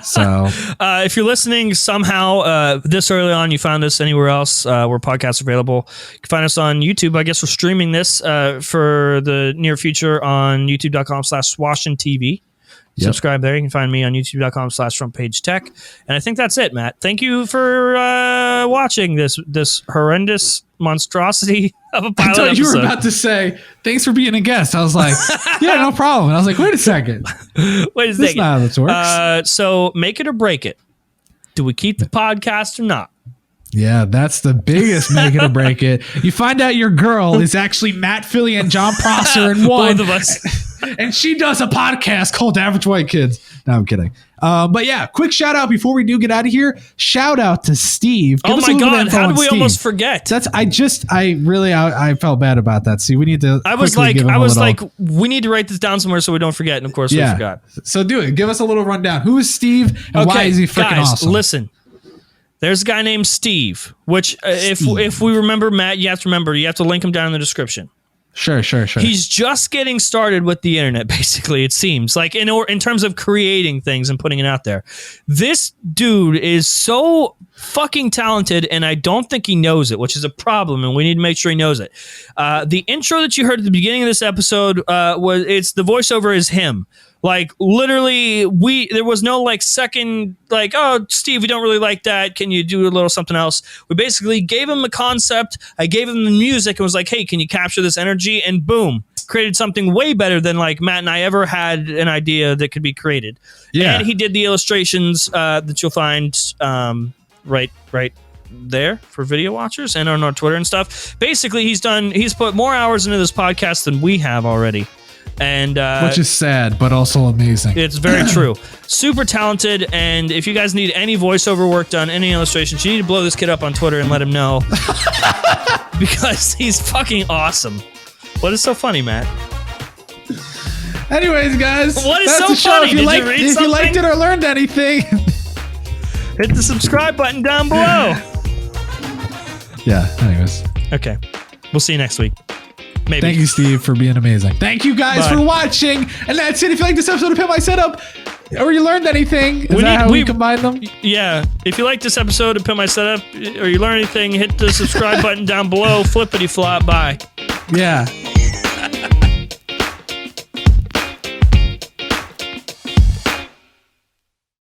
So If you're listening somehow this early on, you found us anywhere else where podcasts are available, you can find us on YouTube. I guess we're streaming this for the near future on youtube.com/SwashinTV. Yep. Subscribe there. You can find me on youtube.com/frontpagetech. And I think that's it, Matt. Thank you for watching this horrendous monstrosity of a I pilot thought you were episode. about to say, thanks for being a guest. I was like, yeah, no problem. And I was like, wait a second. Wait a That's second. not how this works. So make it or break it. Do we keep the podcast or not? Yeah, that's the biggest make it or break it. You find out your girl is actually Matt Philly and John Prosser in one. Both of us. And she does a podcast called Average White Kids. No, I'm kidding. But yeah, quick shout out before we do get out of here. Shout out to Steve. Give Oh us my a little bit of God! info How on did we Steve. almost forget? I felt bad about that. See, we need to. I was quickly give him a little- we need to write this down somewhere so we don't forget. And of course, we forgot. So do it. Give us a little rundown. Who is Steve and why is he freaking guys, awesome? listen. There's a guy named Steve. Which, if we remember Matt, you have to link him down in the description. Sure. He's just getting started with the internet, basically, it seems. Like, in terms of creating things and putting it out there. This dude is so fucking talented, and I don't think he knows it, which is a problem, and we need to make sure he knows it. The intro that you heard at the beginning of this episode it's the voiceover is him. Like literally, there was no like second like, oh Steve, we don't really like that. Can you do a little something else? We basically gave him the concept. I gave him the music and was like, hey, can you capture this energy? And boom, created something way better than like Matt and I ever had an idea that could be created. Yeah. And he did the illustrations that you'll find right there for video watchers and on our Twitter and stuff. Basically, he's put more hours into this podcast than we have already. And which is sad, but also amazing. It's very true. Super talented. And if you guys need any voiceover work done, any illustrations, you need to blow this kid up on Twitter and let him know. Because he's fucking awesome. What is so funny, Matt? Anyways, guys, what is that's so the show. funny? If you liked it or learned anything, hit the subscribe button down below. Yeah, anyways. Okay. We'll see you next week. Maybe. Thank you, Steve, for being amazing. Thank you guys Bye. for watching. And that's it. If you like this episode of Pimp My Setup, or you learned anything, is that how we combine them? Yeah. If you like this episode of Pimp My Setup, or you learn anything, hit the subscribe button down below. Flippity flop. Bye. Yeah.